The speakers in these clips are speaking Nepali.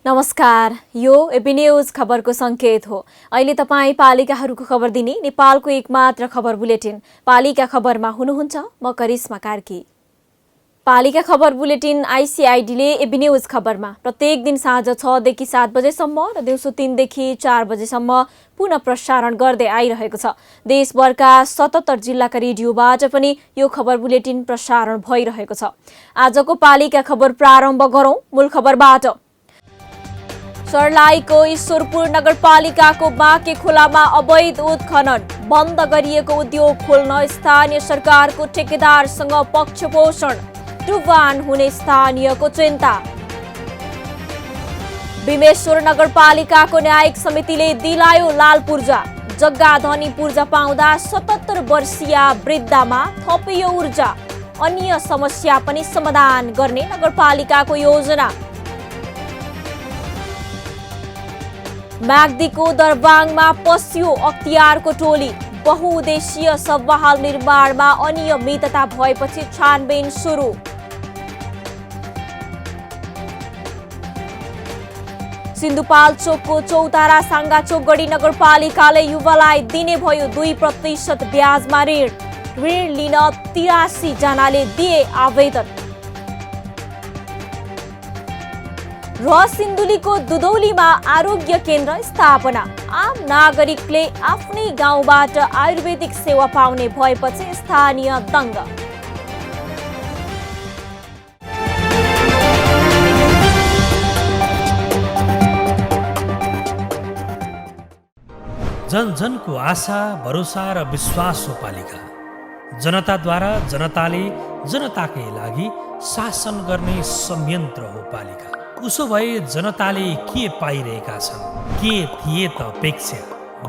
नमस्कार, यो एबी न्यूज खबरको संकेत हो। अहिले तपाई पालिकाहरूको खबर दिने नेपालको एकमात्र खबर बुलेटिन पालिका खबरमा हुनुहुन्छ म करिश्मा कार्की। पालिका खबर बुलेटिन आइसिआइडीले एबी न्यूज खबरमा प्रत्येक दिन साँझ 6 देखि 7 बजेसम्म र दिउँसो 3 देखि 4 बजेसम्म पुनः प्रसारण गर्दै आइरहेको छ। देशभरका 77 जिल्लाका रेडियोबाट पनि यो खबर बुलेटिन प्रसारण भइरहेको छ। आजको पालिका खबर प्रारम्भ गरौं मूल खबरबाट। सर्लाहीको ईश्वरपुर नगरपालिकाको बाँके खोलामा अवैध उत्खनन, बन्द गरिएको उद्योग खोल्न स्थानीय सरकारको ठेकेदारसँग पक्षपोषण, डुबान हुने स्थानीयको चिन्ता। बिमेश्वर नगरपालिकाको न्यायिक समितिले दिलायो लाल पूर्जा, जग्गा धनी पूर्जा पाउँदा 77 वर्षीय वृद्धामा थपियो ऊर्जा, अन्य समस्या पनि समाधान गर्ने नगरपालिकाको योजना। म्याग्दीको दरबाङमा पस्यो अख्तियारको टोली, बहुउद्देशीय सभाहाल निर्माणमा अनियमितता भएपछि छानबिन सुरु। सिन्धुपाल्चोकको चौतारा साङ्गाचोक गढी नगरपालिकाले युवालाई दिने भयो 2% ब्याजमा ऋण लिन 83 जनाले दिए आवेदन। र सिन्धुलीको दुधौलीमा आरोग्य केन्द्र स्थापना, आम नागरिकले आफ्नै गाउँबाट आयुर्वेदिक सेवा पाउने भएपछि स्थानीय दङ्ग। जन जनको आशा, भरोसा र विश्वास हो पालिका। जनताद्वारा जनताले जनताकै लागि शासन गर्ने संयन्त्र हो पालिका। उसो भए जनताले के पाइरहेका छन्? के थिए त अपेक्षा?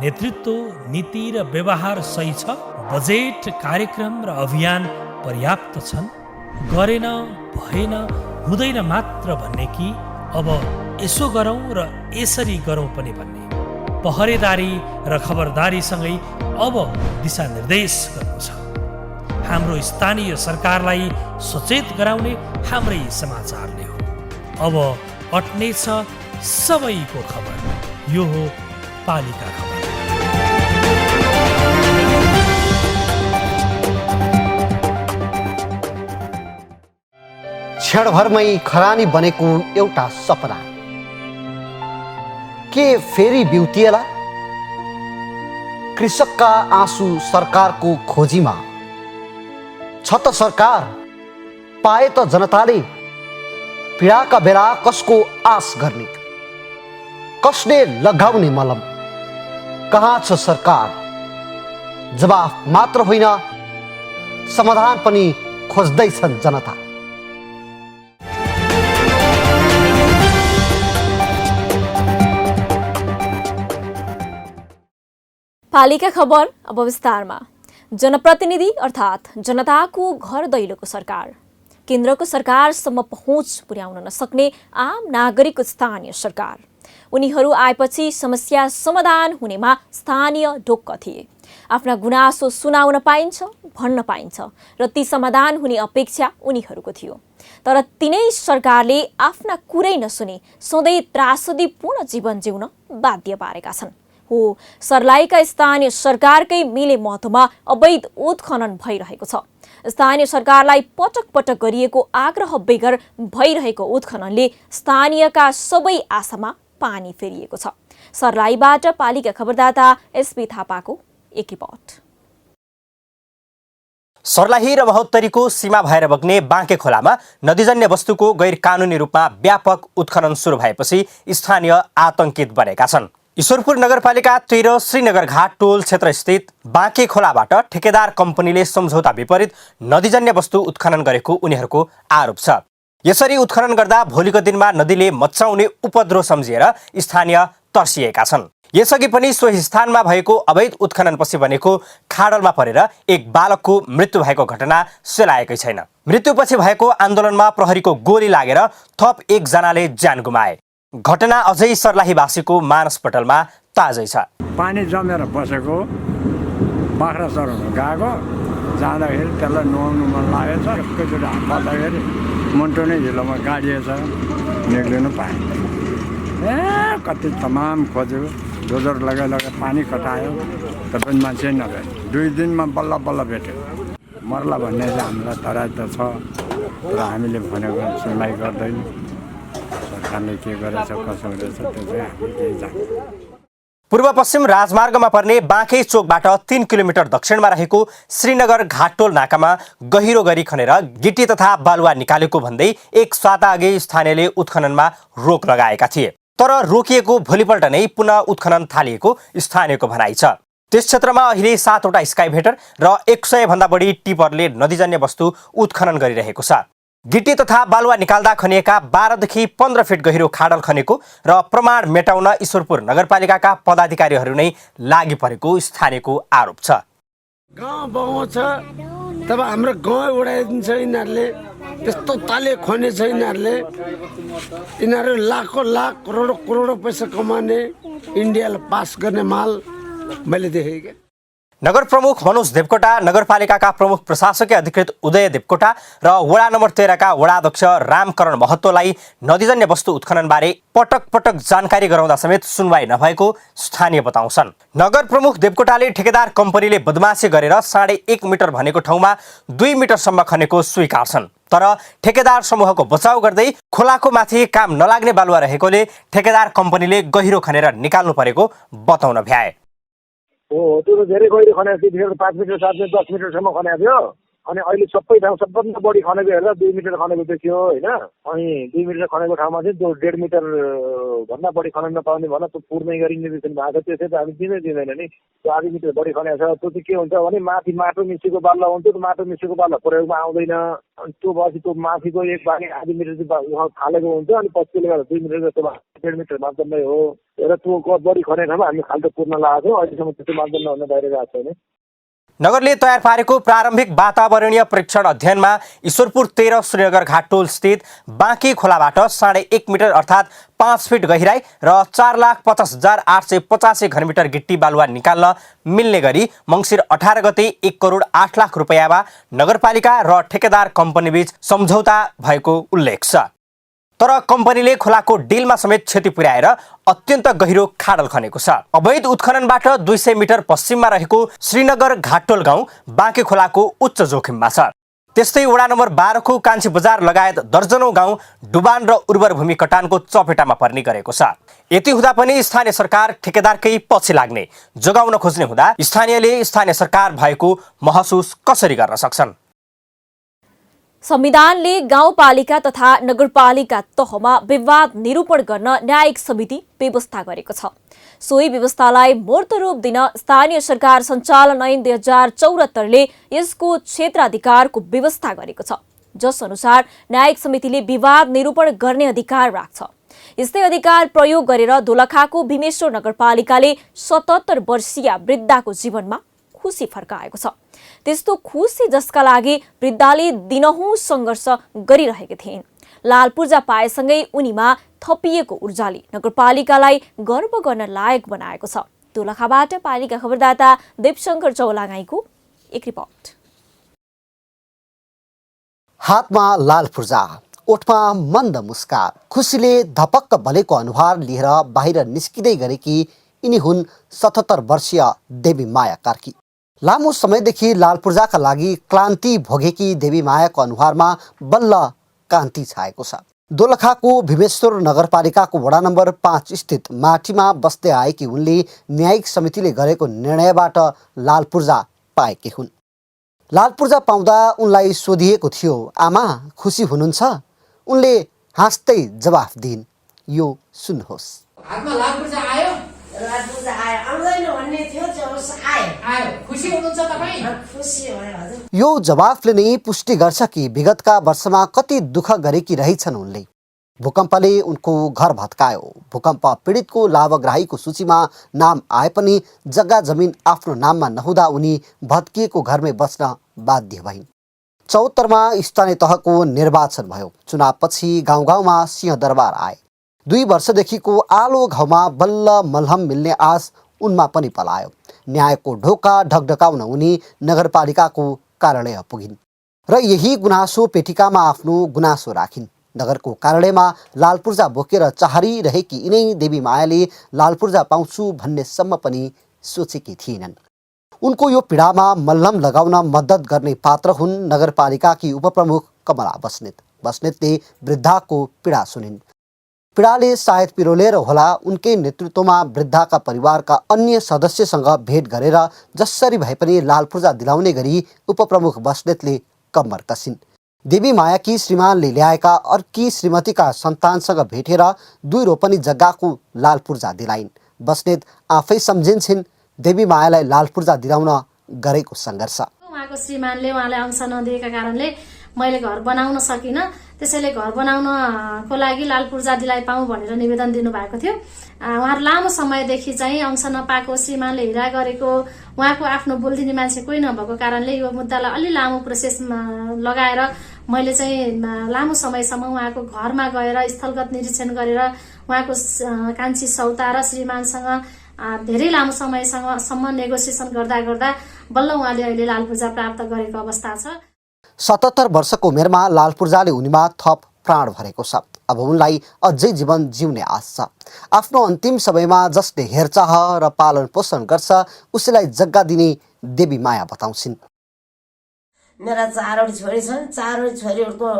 नेतृत्व, नीति र व्यवहार सही छ? बजेट, कार्यक्रम र अभियान पर्याप्त छन्? गरेन, भएन, हुँदैन मात्र भन्ने कि अब यसो गरौँ र यसरी गरौँ पनि भन्ने? पहरेदारी र खबरदारीसँगै अब दिशानिर्देश गर्नु छ। हाम्रो स्थानीय सरकारलाई सचेत गराउने हाम्रै समाचारले हो। अब अट्नेछ सबैको खबर, यो हो पालिका खबर। क्षणभरमै खरानी बनेको एउटा सपना के फेरि बिउतिएला? कृषकका आँसु सरकारको खोजीमा छ त सरकार, पाए त जनताले पीडाका बेला कसको आश गर्ने? कसले लगाउने मलम? कहाँ छ सरकार? जवाफ मात्र होइन, समाधान पनि खोज्दैछन् जनता। पालिका खबर अब विस्तारमा। जनप्रतिनिधि अर्थात् जनताको घर दैलोको सरकार, केन्द्रको सरकारसम्म पहुँच पुर्याउन नसक्ने आम नागरिकको स्थानीय सरकार। उनीहरू आएपछि समस्या समाधान हुनेमा स्थानीय ढोक्क थिए। आफ्ना गुनासो सुनाउन पाइन्छ, भन्न पाइन्छ र ती समाधान हुने अपेक्षा उनीहरूको थियो। तर तिनै सरकारले आफ्ना कुरै नसुने सधैँ त्रासदीपूर्ण जीवन जिउन बाध्य पारेका छन्। हो, सर्लाहीका स्थानीय सरकारकै मिले महत्त्वमा अवैध उत्खनन भइरहेको छ। स्थानीय सरकारलाई पटक पटक गरिएको आग्रह बेगर भइरहेको उत्खननले स्थानीयका सबै आशामा पानी फेरिएको छ। सर्लाहीबाट पालिका खबरदाता एसपी थापाको एक रिपोर्ट। सर्लाही र महोत्तरीको सीमा भएर बग्ने बाँके खोलामा नदीजन्य वस्तुको गैर कानुनी रूपमा व्यापक उत्खनन सुरु भएपछि स्थानीय आतंकित बनेका छन्। ईश्वरपुर नगरपालिका 13 श्रीनगर घाट टोल क्षेत्रस्थित बाँके खोलाबाट ठेकेदार कम्पनीले सम्झौता विपरीत नदीजन्य वस्तु उत्खनन गरेको उनीहरूको आरोप छ। यसरी उत्खनन गर्दा भोलिको दिनमा नदीले मच्चाउने उपद्रो सम्झिएर स्थानीय तर्सिएका छन्। यसअघि पनि सोही स्थानमा भएको अवैध उत्खननपछि बनेको खाडलमा परेर एक बालकको मृत्यु भएको घटना सेलाएकै छैन। मृत्युपछि भएको आन्दोलनमा प्रहरीको गोली लागेर थप एकजनाले ज्यान गुमाए। घटना अझै सर्लाहीवासीको मानसपटलमा ताजै छ। पानी जमेर बसेको बाख्रा चराउनु गएको जाँदाखेरि त्यसलाई नुहाउनु मन लागेछ। एकैचोटि हात पाल्दाखेरि मुन्टो नै झिलोमा गाडिएछ, निक्लिनु पाएन। कति तमाम खोज्यो, डोजर लगाइ पानी कटायो, तर पनि मान्छे नभए। 2 दिनमा बल्ल बल्ल भेट्यो। मर्ला भन्ने चाहिँ हामीलाई तराई त छ, तर हामीले भनेको सुनवाई गर्दैन। सरकारले के गरेछ कसो गरेछ त्यो चाहिँ हामी केही जान्दैनौँ। पूर्व पश्चिम राजमार्गमा पर्ने बाँके चोकबाट 3 किलोमिटर दक्षिणमा रहेको श्रीनगर घाटटोल नाकामा गहिरो गरी खनेर गिटी तथा बालुवा निकालेको भन्दै एक साता अघि स्थानीयले उत्खननमा रोक लगाएका थिए। तर रोकिएको भोलिपल्ट नै पुनः उत्खनन थालिएको स्थानीयको भनाइ छ। त्यस क्षेत्रमा अहिले 7 वटा स्काइभेटर र 100 भन्दा बढी टिपरले नदीजन्य वस्तु उत्खनन गरिरहेको छ। गिटी तथा बालुवा निकाल्दा खनिएका 12 देखि 15 फिट गहिरो खाडल खनेको र प्रमाण मेटाउन ईश्वरपुर नगरपालिकाका पदाधिकारीहरू नै लागि परेको स्थानीयको आरोप छ। गाउँ बाउ छ, तब हाम्रो गाउँ उडाइदिन्छ यिनीहरूले। त्यस्तो ताले खने छ यिनीहरूले। यिनीहरू लाखौँ लाख करोडौँ पैसा कमाउने, इन्डियालाई पास गर्ने माल मैले देखेँ क्या। नगर प्रमुख मनोज देवकोटा, नगरपालिकाका प्रमुख प्रशासकीय अधिकृत उदय देवकोटा र वडा नम्बर 13 का वडाध्यक्ष रामकरण महतोलाई नदीजन्य वस्तु उत्खननबारे पटक पटक जानकारी गराउँदा समेत सुनवाई नभएको स्थानीय बताउँछन्। नगर प्रमुख देवकोटाले ठेकेदार कम्पनीले बदमासी गरेर 1.5 मिटर भनेको ठाउँमा 2 मिटरसम्म खनेको स्वीकार्छन्। तर ठेकेदार समूहको बचाउ गर्दै खोलाको माथि काम नलाग्ने बालुवा रहेकोले ठेकेदार कम्पनीले गहिरो खनेर निकाल्नु परेको बताउन भ्याए। हो, त्यो त धेरै गहिरो खनेको थियो। 5 मिटर 7 मिटर 10 मिटरसम्म खनेको थियो। अनि अहिले सबै ठाउँ सबभन्दा बढी खनेको हेर्दा 2 मिटर खनेको देखियो होइन। अनि 2 मिटर खनेको ठाउँमा चाहिँ त्यो 1.5 मिटर भन्दा बढी खन्न नपाउने भन त्यो पूर्णै गरी निर्देशन भएको छ। त्यसै त हामी दिँदैन नि। त्यो आधी मिटर बढी खनेको छ। त्यो चाहिँ के हुन्छ भने माथि माटो मिसिएको बालुवा हुन्छ। त्यो माटो मिसिएको बालुवा प्रयोगमा आउँदैन। अनि त्यो भएपछि त्यो माथिको एक भाग आधी मिटर चाहिँ खालेको हुन्छ। अनि पछिले गर्दा 2 मिटर जस्तो 1.5 मिटर मापदण्डै हो र त्यो बढी खनेको ठाउँमा हामी खाल्टो पूर्ण लगाएको छौँ। अहिलेसम्म त्यस्तो मापदण्ड हुन बाहिर गएको छैन। नगरले तयार पारेको प्रारम्भिक वातावरणीय परीक्षण अध्ययनमा ईश्वरपुर 13 श्रीनगर घाटटोल स्थित बाँके खोलाबाट 1.5 मिटर अर्थात् 5 फिट गहिराई र 4,50,885 घनमिटर गिट्टी बालुवा निकाल्न मिल्ने गरी मङ्सिर 18 गते 1 करोड 8 लाख रुपियाँमा नगरपालिका र ठेकेदार कम्पनीबीच सम्झौता भएको उल्लेख छ। तर कम्पनीले खोलाको डिलमा समेत क्षति पुर्याएर अत्यन्त गहिरो खाडल खनेको छ। अवैध उत्खननबाट 200 मिटर पश्चिममा रहेको श्रीनगर घाटटोल गाउँ बाँके खोलाको उच्च जोखिममा छ। त्यस्तै वडा नम्बर 12 को कान्छी बजार लगायत दर्जनौं गाउँ डुबान र उर्वर भूमि कटानको चपेटामा पर्ने गरेको छ। यति हुँदा पनि स्थानीय सरकार ठेकेदारकै पछि लाग्ने जोगाउन खोज्ने हुँदा स्थानीयले स्थानीय सरकार भएको महसुस कसरी गर्न सक्छन्? संविधानले गाउँपालिका तथा नगरपालिका तहमा विवाद निरूपण गर्न न्यायिक समिति व्यवस्था गरेको छ। सोही व्यवस्थालाई मूर्त रूप दिन स्थानीय सरकार सञ्चालन ऐन 2074ले यसको क्षेत्राधिकारको व्यवस्था गरेको छ, जस अनुसार न्यायिक समितिले विवाद निरूपण गर्ने अधिकार राख्छ। यस्तै अधिकार प्रयोग गरेर दोलखाको भीमेश्वर नगरपालिकाले 77 वर्षीय वृद्धाको जीवनमा खुसी फर्काएको छ। त्यस्तो खुसी जसका लागि वृद्धाले दिनहुँ सङ्घर्ष गरिरहेका थिइन्। लाल पूर्जा पाएसँगै उनीमा थपिएको ऊर्जाले नगरपालिकालाई गर्व गर्न लायक बनाएको छ। दोलखाबाट पालिका खबरदाता देवशंकर चौलागाईको एक रिपोर्ट। हातमा लाल पूर्जा, ओठमा मन्द मुस्कान, खुसीले धपक्क बलेको अनुहार लिएर बाहिर निस्किँदै गरेकी यिनी हुन् 77 वर्षीय देवी माया कार्की। लामो समयदेखि लाल पूर्जाका लागि क्लान्ति भोगेकी देवी मायाको अनुहारमा बल्ल कान्ति छाएको छ। दोलखाको भीमेश्वर नगरपालिकाको वडा नम्बर 5 स्थित माटीमा बस्दै आएकी उनले न्यायिक समितिले गरेको निर्णयबाट लाल पूर्जा पाएकी हुन्। लाल पूर्जा पाउँदा उनलाई सोधिएको थियो, आमा खुसी हुनुहुन्छ? उनले हाँस्दै जवाफ दिइन्। यो सुन्नुहोस्। हातमा लाल पूर्जा आयो? लाल पूर्जा आयो, आउँदैन भन्ने थियो, आयो। खुसी हुनुहुन्छ तपाईँ? खुसी भयो हजुर। यो जवाफले नै पुष्टि गर्छ कि विगतका वर्षमा कति दुःख गरेकी रहेछन् उनले। भूकम्पले उनको घर भत्कायो। भूकम्प पीडितको लाभग्राहीको सूचीमा नाम आए पनि जग्गा जमिन आफ्नो नाममा नहुँदा उनी भत्किएको घरमै बस्न बाध्य भइन्। 74मा स्थानीय तहको निर्वाचन भयो। चुनावपछि गाउँ गाउँमा सिंहदरबार आए। 2 वर्षदेखिको आलो घाउमा बल्ल मलहम मिल्ने आश उनमा पनि पलायो। न्यायको ढोका ढकढकाउन उनी नगरपालिकाको कार्यालय पुगिन् र यही गुनासो पेटिकामा आफ्नो गुनासो राखिन्। नगरको कार्यालयमा लाल पूर्जा बोकेर चाहरिरहेकी यिनै देवी मायाले लाल पूर्जा पाउँछु भन्नेसम्म पनि सोचेकी थिएनन्। उनको यो पीडामा मल्लम लगाउन मद्दत गर्ने पात्र हुन् नगरपालिकाकी उपप्रमुख कमला बस्नेत। बस्नेतले वृद्धाको पीडा सुनिन्। पीडाले सायद पिरोलेर होला उनकै नेतृत्वमा वृद्धाका परिवारका अन्य सदस्यसँग भेट गरेर जसरी भए पनि लाल पूर्जा दिलाउने गरी उपप्रमुख बस्नेतले कम्मर कसिन्। देवी मायाकी श्रीमानले ल्याएका अर्की श्रीमतीका सन्तानसँग भेटेर 2 रोपनी जग्गाको लाल पूर्जा दिलाइन्। बस्नेत आफै सम्झिन्छन् देवी मायालाई लाल पूर्जा दिलाउन गरेको सङ्घर्ष। उहाँको श्रीमानले उहाँलाई अंश नदिएका कारणले मैले घर बनाउन सकिनँ। त्यसैले घर बनाउनको लागि लाल पूर्जा दिलाइ पाऊँ भनेर निवेदन दिनुभएको थियो। उहाँहरू लामो समयदेखि चाहिँ अंश नपाएको, श्रीमानले हिरा गरेको, उहाँको आफ्नो बोलिदिने मान्छे कोही नभएको कारणले यो मुद्दालाई अलि लामो प्रोसेसमा लगाएर मैले चाहिँ लामो समयसम्म उहाँको घरमा गएर स्थलगत निरीक्षण गरेर उहाँको कान्छी सौता र श्रीमानसँग धेरै लामो समयसम्म नेगोसिएसन गर्दा गर्दा बल्ल उहाँले अहिले लाल पूर्जा प्राप्त गरेको अवस्था छ। 77 वर्षको उमेरमा लाल पूर्जाले उनीमा थप प्राण भरेको छ। अब उनलाई अझै जीवन जिउने आश छ। आफ्नो अन्तिम समयमा जसले हेरचाह र पालन पोषण गर्छ उसैलाई जग्गा दिने देवी माया बताउँछिन्। मेरा 4वटी छोरी छन्। 4वटी छोरीहरूको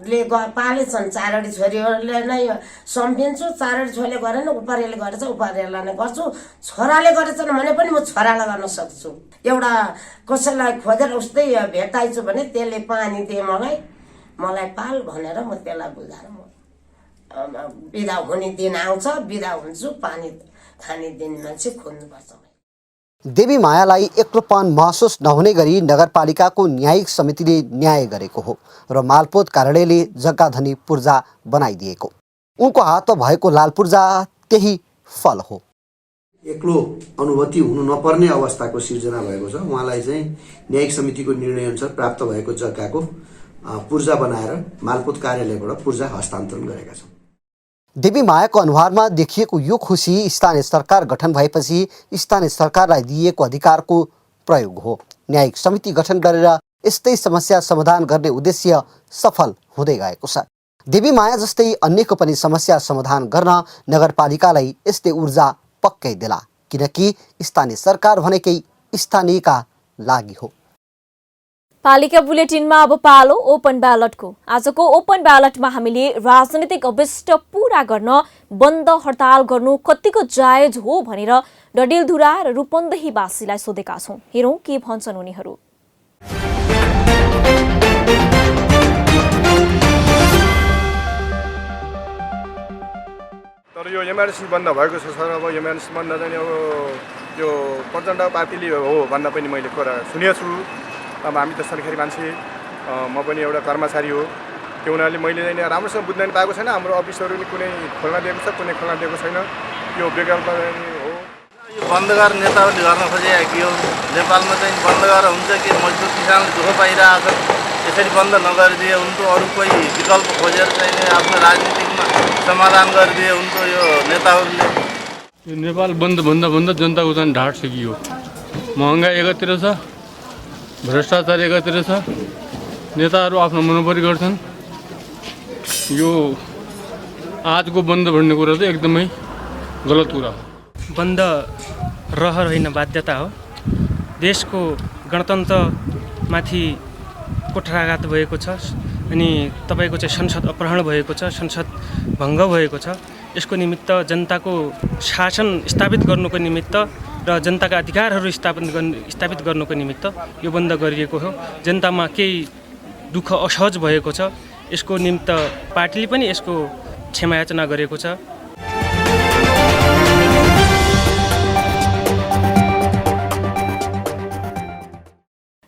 ले पालेछन्। 4वटी छोरीहरूले नै सम्झिन्छु। 4वटी छोरीले गरेन, उपरेले गरेछ, उपरेलाई नै गर्छु। छोराले गरेछन् भने पनि म छोरालाई गर्न सक्छु। एउटा कसैलाई खोजेर उस्तै भेटाइछु भने त्यसले पानी दिए मलाई पाल भनेर म त्यसलाई बुझाएर म बिदा हुने दिन आउँछ, बिदा हुन्छु। पानी खाने दिन मान्छे खोज्नुपर्छ। देवी मायालाई एक्लोपन महसुस नहुने गरी नगरपालिकाको न्यायिक समितिले न्याय गरेको हो र मालपोत कार्यालयले जग्गाधनी पूर्जा बनाइदिएको। उनको हातमा भएको लाल पूर्जा त्यही फल हो। एक्लो अनुभूति हुनु नपर्ने अवस्थाको सिर्जना भएको छ। उहाँलाई चाहिँ न्यायिक समितिको निर्णयअनुसार प्राप्त भएको जग्गाको पूर्जा बनाएर मालपोत कार्यालयबाट पूर्जा हस्तान्तरण गरेका छौँ। देवी मायाको अनुहारमा देखिएको यो खुसी स्थानीय सरकार गठन भएपछि स्थानीय सरकारलाई दिइएको अधिकारको प्रयोग हो। न्यायिक समिति गठन गरेर यस्तै समस्या समाधान गर्ने उद्देश्य सफल हुँदै गएको छ। देवी माया जस्तै अन्यको पनि समस्या समाधान गर्न नगरपालिकालाई यस्तै ऊर्जा पक्कै देला, किनकि स्थानीय सरकार भनेकै स्थानीयका लागि हो। पालिका बुलेटिनमा अब पालो ओपन ब्यालटको। आजको ओपन ब्यालटमा हामीले राजनीतिक अभिष्ट पूरा गर्न बन्द हडताल गर्नु कतिको जायज हो भनेर डडेलधुरा र रूपन्देहीवासीलाई सोधेका छौं। हेरौं के भन्छन् उनीहरू। तर यो एमआरसी बन्द भएको छ सर। अब एमआरसी बन्द चाहिँ अब यो प्रचण्ड पार्टीले हो भन्न पनि मैले कुरा सुनेको छु। अब हामी त सरकारी मान्छे, म पनि एउटा कर्मचारी हो। त्यो हुनाले मैले चाहिँ राम्रोसँग बुझ्न पाएको छैन। हाम्रो अफिसहरू नि कुनै खोल्न दिएको छ, कुनै खोल्न दिएको छैन। यो विकल्प हो। यो बन्द गरेर नेताहरूले गर्न खोजेको के हो? नेपालमा चाहिँ बन्द गरेर हुन्छ कि मजदुर किसानले दुःख पाइरहेको छ। यसरी बन्द नगरिदिए उनको अरू कोही विकल्प खोजेर चाहिँ आफ्नो राजनीतिकमा समाधान गरिदिए उनको यो नेताहरूले। यो नेपाल बन्द भन्दा भन्दा जनताको चाहिँ ढाड सकियो। महँगाई एकातिर छ, भ्रष्टाचार एकातिर छ, नेताहरू आफ्नो मनोपरी गर्छन्। यो आजको बन्द भन्ने कुरा चाहिँ एकदमै गलत कुरा हो। बन्द रहर होइन बाध्यता हो। देशको गणतन्त्रमाथि कुठाराघात भएको छ अनि तपाईँको चाहिँ संसद अपहरण भएको छ, संसद भङ्ग भएको छ। यसको निमित्त जनताको शासन स्थापित गर्नुको निमित्त र जनताका अधिकारहरू स्थापित गर्नुको निमित्त यो बन्द गरिएको हो। जनतामा केही दुःख असहज भएको छ, यसको निमित्त पार्टीले पनि यसको क्षमायाचना गरेको छ।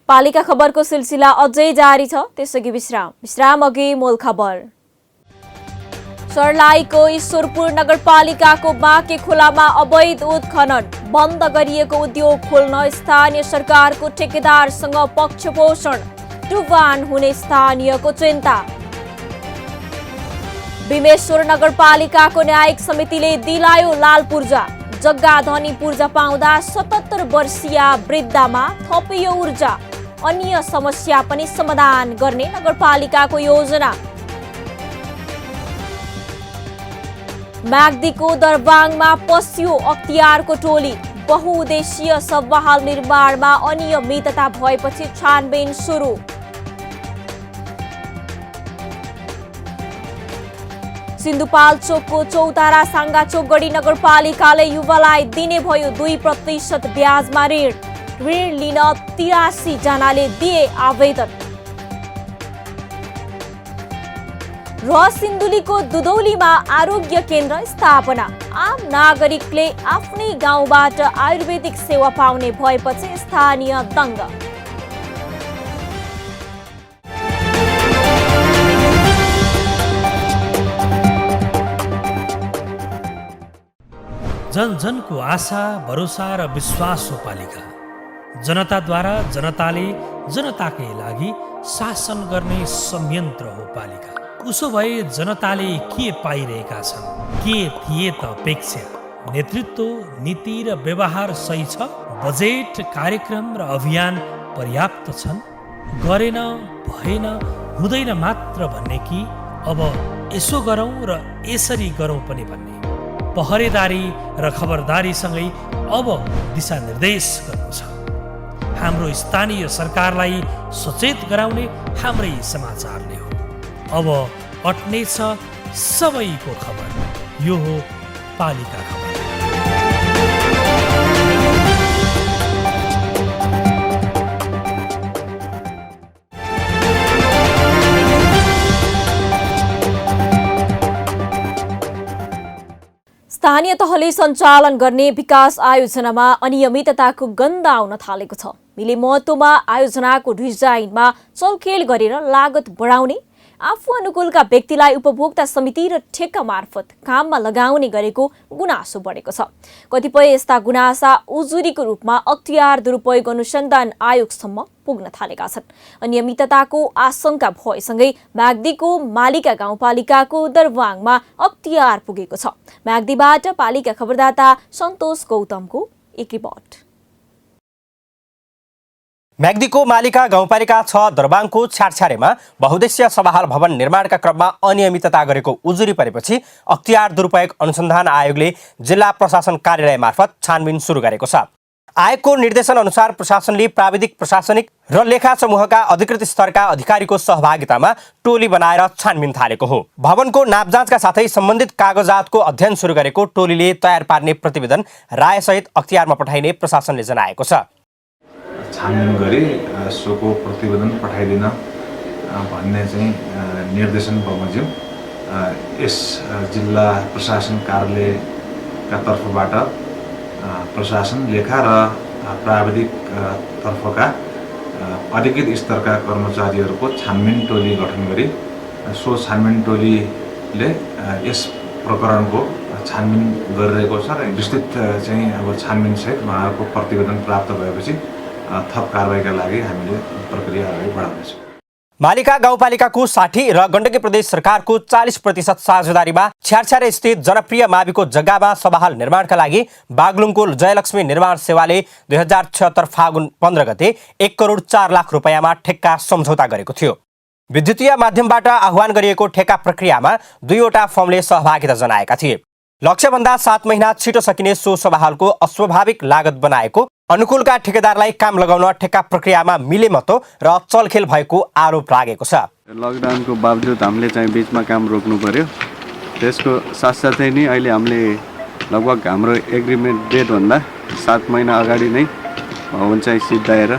पालिका खबरको सिलसिला अझै जारी छ, त्यसअघि विश्राम अघि मूल खबर। सर्लाहीको ईश्वरपुर नगरपालिकाको बाँके खोलामा अवैध उत्खनन बन्द गरिएको उद्योग खोल्न स्थानीय सरकारको ठेकेदारसँग पक्षपोषण टुवान हुने स्थानीयको चिन्ता। बिमेश्वर नगरपालिकाको न्यायिक समितिले दिलायो लाल पूर्जा जग्गा धनी पूर्जा पाउँदा 77 वर्षीय वृद्धामा थपियो ऊर्जा अन्य समस्या पनि समाधान गर्ने नगरपालिकाको योजना। म्याग्दीको दरबाङमा पस्यो अख्तियारको टोली बहुउद्देशीय सभाहाल निर्माणमा अनियमितता भएपछि छानबिन सुरु। सिन्धुपाल्चोकको चौतारा साङ्गाचोक गढी नगरपालिकाले युवालाई दिने भयो 2% ब्याजमा ऋण लिन 83 जनाले दिए आवेदन। र सिन्धुलीको दुधौलीमा आरोग्य केन्द्र स्थापना आम नागरिकले आफ्नै गाउँबाट आयुर्वेदिक सेवा पाउने भएपछि स्थानीय दङ्ग। जन जनको आशा भरोसा र विश्वास हो पालिका। जनताद्वारा जनताले जनताकै लागि शासन गर्ने संयन्त्र हो पालिका। उसो भए जनताले के पाइरहेका छन्, के थिए त अपेक्षा? नेतृत्व, नीति र व्यवहार सही छ? बजेट, कार्यक्रम र अभियान पर्याप्त छन्? गरेन, भएन, हुँदैन मात्र भन्ने कि अब यसो गरौँ र यसरी गरौँ पनि भन्ने? पहरेदारी र खबरदारीसँगै अब दिशानिर्देश गर्नु छ। हाम्रो स्थानीय सरकारलाई सचेत गराउने हाम्रै समाचारले हो। अब अट्ने छ सबैको खबर। यो हो पालिका खबर। स्थानीय तहले सञ्चालन गर्ने विकास आयोजनामा अनियमितताको गन्ध आउन थालेको छ। मिलेमहत्त्वमा आयोजनाको डिजाइनमा चलखेल गरेर लागत बढाउने, आफू अनुकूलका व्यक्तिलाई उपभोक्ता समिति र ठेक्का मार्फत काममा लगाउने गरेको गुनासो बढेको छ। कतिपय यस्ता गुनासा उजुरीको रूपमा अख्तियार दुरुपयोग अनुसन्धान आयोगसम्म पुग्न थालेका छन्। अनियमितताको आशंका भएसँगै म्याग्दीको मालिका गाउँपालिकाको दरबाङमा अख्तियार पुगेको छ। म्याग्दीबाट पालिका खबरदाता सन्तोष गौतमको एक रिपोर्ट। म्याग्दीको मालिका गाउँपालिका 6 दरबाङको छ्यारछ्यारेमा बहुद्देश्य सभाहाल भवन निर्माणका क्रममा अनियमितता गरेको उजुरी परेपछि अख्तियार दुरुपयोग अनुसन्धान आयोगले जिल्ला प्रशासन कार्यालय मार्फत छानबिन सुरु गरेको छ। आयोगको निर्देशन अनुसार प्रशासनले प्राविधिक, प्रशासनिक र लेखा समूहका अधिकृत स्तरका अधिकारीको सहभागितामा टोली बनाएर छानबिन थालेको हो। भवनको नापजाँचका साथै सम्बन्धित कागजातको अध्ययन सुरु गरेको टोलीले तयार पार्ने प्रतिवेदन रायसहित अख्तियारमा पठाइने प्रशासनले जनाएको छ। छानबिन गरी सोको प्रतिवेदन पठाइदिन भन्ने चाहिँ निर्देशन बमोजिम यस जिल्ला प्रशासन कार्यालयका तर्फबाट प्रशासन, लेखा र प्राविधिक तर्फका अधिकृत स्तरका कर्मचारीहरूको छानबिन टोली गठन गरी सो छानबिन टोलीले यस प्रकरणको छानबिन गरिरहेको छ र विस्तृत चाहिँ अब छानबिन सहित उहाँहरूको प्रतिवेदन प्राप्त भएपछि थप कारबाहीका लागि हामीले प्रक्रिया अगाडि बढाउनेछौँ। मालिका गाउँपालिकाको 60 र गण्डकी प्रदेश सरकारको 40% साझेदारीमा छ्यारछ्यारे स्थित जनप्रिय माविको जग्गामा सभाहाल निर्माणका लागि बागलुङको जयलक्ष्मी निर्माण सेवाले 2076 फागुन 15 गते 1 करोड 4 लाख रुपैयाँमा ठेक्का सम्झौता गरेको थियो। विद्युतीय माध्यमबाट आह्वान गरिएको ठेक्का प्रक्रियामा 2वटा फर्मले सहभागिता जनाएका थिए। लक्ष्यभन्दा 7 महिना छिटो सकिने सो सभाहालको अस्वाभाविक लागत बनाएको, अनुकूलका ठेकेदारलाई काम लगाउन ठेक्का प्रक्रियामा मिलेमतो र चलखेल भएको आरोप लागेको छ। लकडाउनको बावजुद हामीले चाहिँ बिचमा काम रोक्नु पर्यो। त्यसको साथसाथै नै अहिले हामीले लगभग हाम्रो एग्रिमेन्ट डेटभन्दा 7 महिना अगाडि नै भवन चाहिँ सिद्धाएर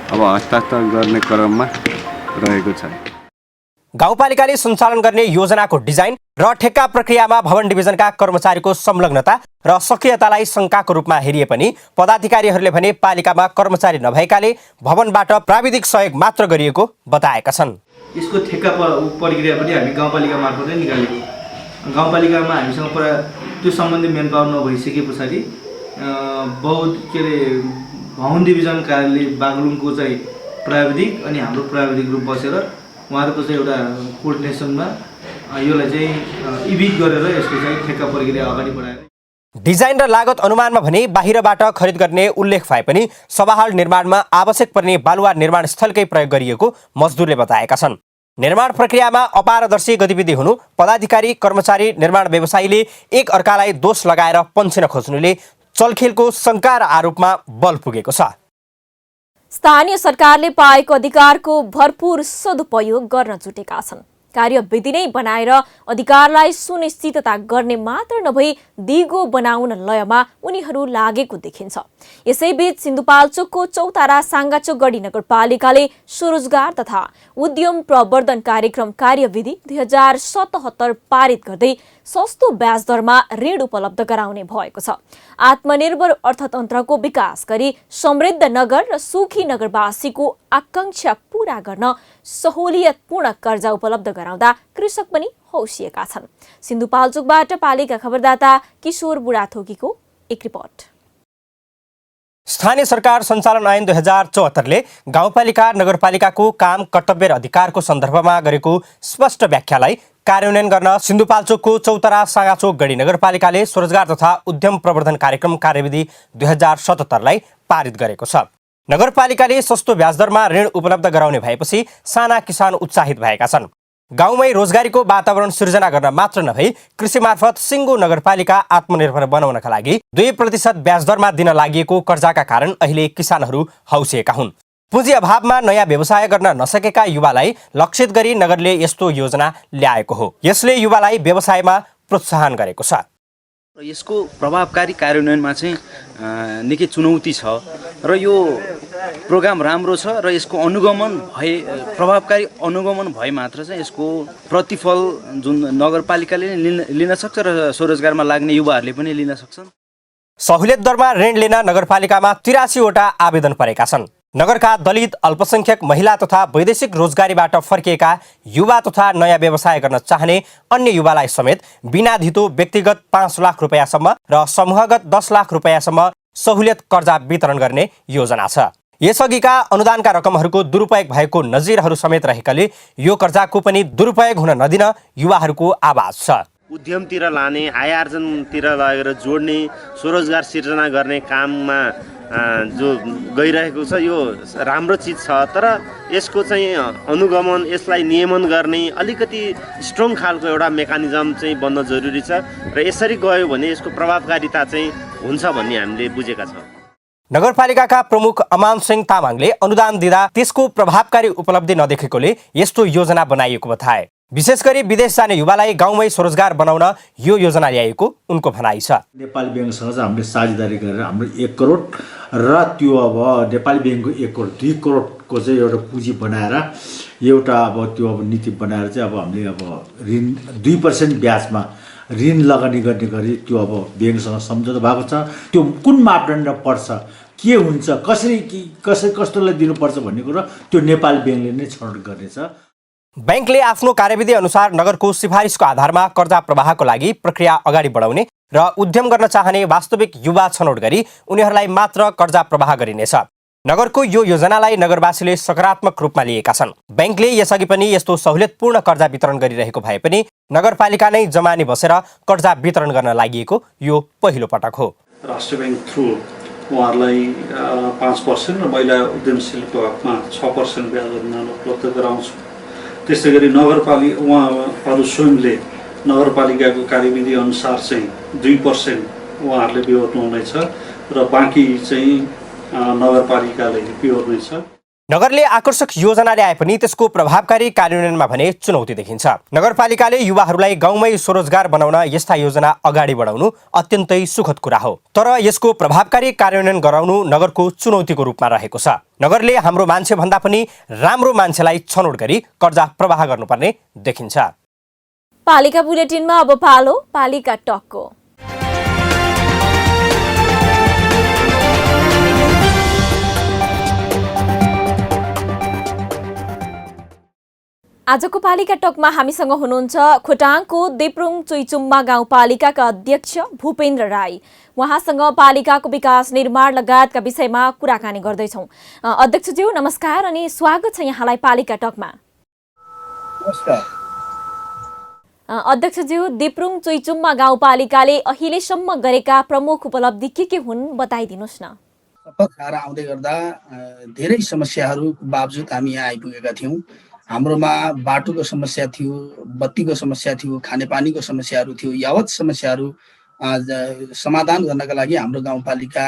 अब हस्ताक्षर गर्ने क्रममा रहेको छ। गाउँपालिकाले सञ्चालन गर्ने योजनाको डिजाइन र ठेक्का प्रक्रियामा भवन डिभिजनका कर्मचारीको संलग्नता र सक्रियतालाई शङ्काको रूपमा हेरिए पनि पदाधिकारीहरूले भने पालिकामा कर्मचारी नभएकाले भवनबाट प्राविधिक सहयोग मात्र गरिएको बताएका छन्। यसको ठेक्का प्रक्रिया पनि हामी गाउँपालिका मार्फतै निकालेको गाउँपालिकामा हामीसँग त्यो सम्बन्धी मेन पावर नभइसके पछाडि भवन डिभिजन कार्यालय बागलुङको चाहिँ प्राविधिक अनि हाम्रो प्राविधिक रूप बसेर उहाँहरूको चाहिँ एउटा कोअर्डिनेसनमा यसलाई चाहिँ इभिट गरेर यसको चाहिँ ठेक्का प्रक्रिया अगाडि बढाएर डिजाइन र लागत अनुमानमा भने बाहिरबाट खरिद गर्ने उल्लेख भए पनि सभाहाल निर्माणमा आवश्यक पर्ने बालुवा निर्माण स्थलकै प्रयोग गरिएको मजदुरले बताएका छन्। निर्माण प्रक्रियामा अपारदर्शी गतिविधि हुनु, पदाधिकारी कर्मचारी निर्माण व्यवसायीले एक अर्कालाई दोष लगाएर पन्छिन खोज्नुले चलखेलको शङ्का र आरोपमा बल पुगेको छ। स्थानीय सरकारले पाएको अधिकारको भरपूर सदुपयोग गर्न जुटेका छन्। कार्यविधि नै बनाएर अधिकारलाई सुनिश्चितता गर्ने मात्र नभई दिगो बनाउन लयमा उनीहरू लागेको देखिन्छ। यसैबीच सिन्धुपाल्चोकको चौतारा साङ्गाचोक गढी नगरपालिकाले स्वरोजगार तथा उद्यम प्रवर्धन कार्यक्रम कार्यविधि 2077 पारित गर्दै सस्तो ब्याज दरमा ऋण उपलब्ध गराउने भएको छ। आत्मनिर्भर अर्थतन्त्रको विकास गरी समृद्ध नगर र सुखी नगरवासीको आकांक्षा पूरा गर्न सहुलियतपूर्ण कर्जा उपलब्ध गराउँदा कृषक पनि हौसिएका छन्। सिन्धुपाल्चोकबाट पालिका खबरदाता किशोर बुढाथोकीको एक रिपोर्ट। स्थानीय सरकार सञ्चालन ऐन 2074ले गाउँपालिका नगरपालिकाको काम कर्तव्य र अधिकारको सन्दर्भमा गरेको स्पष्ट व्याख्यालाई कार्यान्वयन गर्न सिन्धुपाल्चोकको चौतारा साङ्गाचोक गढी नगरपालिकाले स्वरोजगार तथा उद्यम प्रवर्धन कार्यक्रम कार्यविधि 2077लाई पारित गरेको छ। नगरपालिकाले सस्तो ब्याजदरमा ऋण उपलब्ध गराउने भएपछि साना किसान उत्साहित भएका छन्। गाउँमै रोजगारीको वातावरण सृजना गर्न मात्र नभई कृषि मार्फत सिङ्गो नगरपालिका आत्मनिर्भर बनाउनका लागि 2% ब्याजदरमा दिन लागिएको कर्जाका कारण अहिले किसानहरू हौसिएका हुन्। पुँजी अभावमा नयाँ व्यवसाय गर्न नसकेका युवालाई लक्षित गरी नगरले यस्तो योजना ल्याएको हो। यसले युवालाई व्यवसायमा प्रोत्साहन गरेको छ। यसको प्रभावकारी कार्यान्वयनमा चाहिँ निकै चुनौती छ र यो प्रोग्राम राम्रो छ र यसको प्रभावकारी अनुगमन भए मात्र चाहिँ यसको प्रतिफल जुन नगरपालिकाले लिन सक्छ र स्वरोजगारमा लाग्ने युवाहरूले पनि लिन सक्छन्। सहुलियत दरमा ऋण लिन नगरपालिकामा 83 वटा आवेदन परेका छन्। नगरका दलित, अल्पसंख्यक, महिला तथा वैदेशिक रोजगारीबाट फर्किएका युवा तथा नयाँ व्यवसाय गर्न चाहने अन्य युवालाई समेत बिना धितो व्यक्तिगत 5 लाख रुपैयाँसम्म र समूहगत 10 लाख रुपैयाँसम्म सहुलियत कर्जा वितरण गर्ने योजना छ। यसअघिका अनुदानका रकमहरूको दुरुपयोग भएको नजिरहरू समेत रहेकाले यो कर्जाको पनि दुरुपयोग हुन नदिन युवाहरूको आवाज छ। उद्यमतिर लाने, आय आर्जनतिर लगेर जोड्ने, स्वरोजगार सिर्जना गर्ने काममा जो गइरहेको छ यो राम्रो चिज छ, तर यसको चाहिँ अनुगमन, यसलाई नियमन गर्ने अलिकति स्ट्रङ खालको एउटा मेकानिजम चाहिँ बन्न जरुरी छ र यसरी गयो भने यसको प्रभावकारिता चाहिँ हुन्छ भन्ने हामीले बुझेका छौँ। नगरपालिकाका प्रमुख अमान सिंह तामाङले अनुदान दिँदा त्यसको प्रभावकारी उपलब्धि नदेखेकोले यस्तो योजना बनाइएको बताए। विशेष गरी विदेश जाने युवालाई गाउँमै स्वरोजगार बनाउन यो योजना ल्याएको उनको भनाइ छ। नेपाली ब्याङ्कसँग चाहिँ हामीले साझेदारी गरेर हाम्रो 1 करोड र त्यो अब नेपाली ब्याङ्कको 1 करोड 2 करोडको चाहिँ एउटा पुँजी बनाएर एउटा त्यो नीति बनाएर चाहिँ हामीले ऋण 2% ब्याजमा ऋण लगानी गर्ने गरी त्यो ब्याङ्कसँग सम्झौता भएको छ। त्यो कुन मापदण्ड पर्छ, के हुन्छ, कस्तोलाई दिनुपर्छ भन्ने कुरा त्यो नेपाली ब्याङ्कले नै छनौट गर्नेछ। ब्याङ्कले आफ्नो कार्यविधि अनुसार नगरको सिफारिसको आधारमा कर्जा प्रवाहको लागि प्रक्रिया अगाडि बढाउने र उद्यम गर्न चाहने वास्तविक युवा छनौट गरी उनीहरूलाई मात्र कर्जा प्रवाह गरिनेछ। नगरको यो योजनालाई नगरवासीले सकारात्मक रूपमा लिएका छन्। ब्याङ्कले यसअघि पनि यस्तो सहुलियतपूर्ण कर्जा वितरण गरिरहेको भए पनि नगरपालिका नै जमानी बसेर कर्जा वितरण गर्न लागि यो पहिलो पटक हो। राष्ट्रिय ब्याङ्क थ्रु उहाँहरूलाई 5% र महिला उद्यमशीलको हकमा 6% ब्याज अनुदान उपलब्ध गराउँछु। त्यसै गरी उहाँहरू स्वयंले नगरपालिकाको कार्यविधि अनुसार चाहिँ 2% उहाँहरूले बिहोर्नु हुनेछ र बाँकी चाहिँ नगरपालिकाले बिहोर्नेछ। नगरले आकर्षक योजना ल्याए पनि त्यसको प्रभावकारी कार्यान्वयनमा भने चुनौती देखिन्छ। नगरपालिकाले युवाहरूलाई गाउँमै स्वरोजगार बनाउन यस्ता योजना अगाडि बढाउनु अत्यन्तै सुखद कुरा हो, तर यसको प्रभावकारी कार्यान्वयन गराउनु नगरको चुनौतीको रूपमा रहेको छ। नगरले हाम्रो मान्छे भन्दा पनि राम्रो मान्छेलाई छनौट गरी कर्जा प्रवाह गर्नुपर्ने देखिन्छ। पालिका बुलेटिनमा अब पालो पालिका टकको। आजको पालिका टकमा हामीसँग हुनुहुन्छ खोटाङको देप्रुङ चुइचुम्मा गाउँपालिकाका अध्यक्ष भूपेन्द्र राई। उहाँसँग पालिकाको विकास निर्माण लगायतका विषयमा कुराकानी गर्दैछौँ। अध्यक्षज्यू नमस्कार अनि स्वागत छ यहाँलाई पालिका टकमा। नमस्कार। अध्यक्षज्यू, देप्रुङ चुइचुम्मा गाउँपालिकाले अहिलेसम्म गरेका प्रमुख उपलब्धि के हुन् बताइदिनुहोस् न। शपथ खाएर आउँदै गर्दा धेरै समस्याहरूको बावजुद हामी यहाँ आइपुगेका थियौँ। हाम्रोमा बाटोको समस्या थियो, बत्तीको समस्या थियो, खानेपानीको समस्याहरू थियो। यावत समस्याहरू समाधान गर्नका लागि हाम्रो गाउँपालिका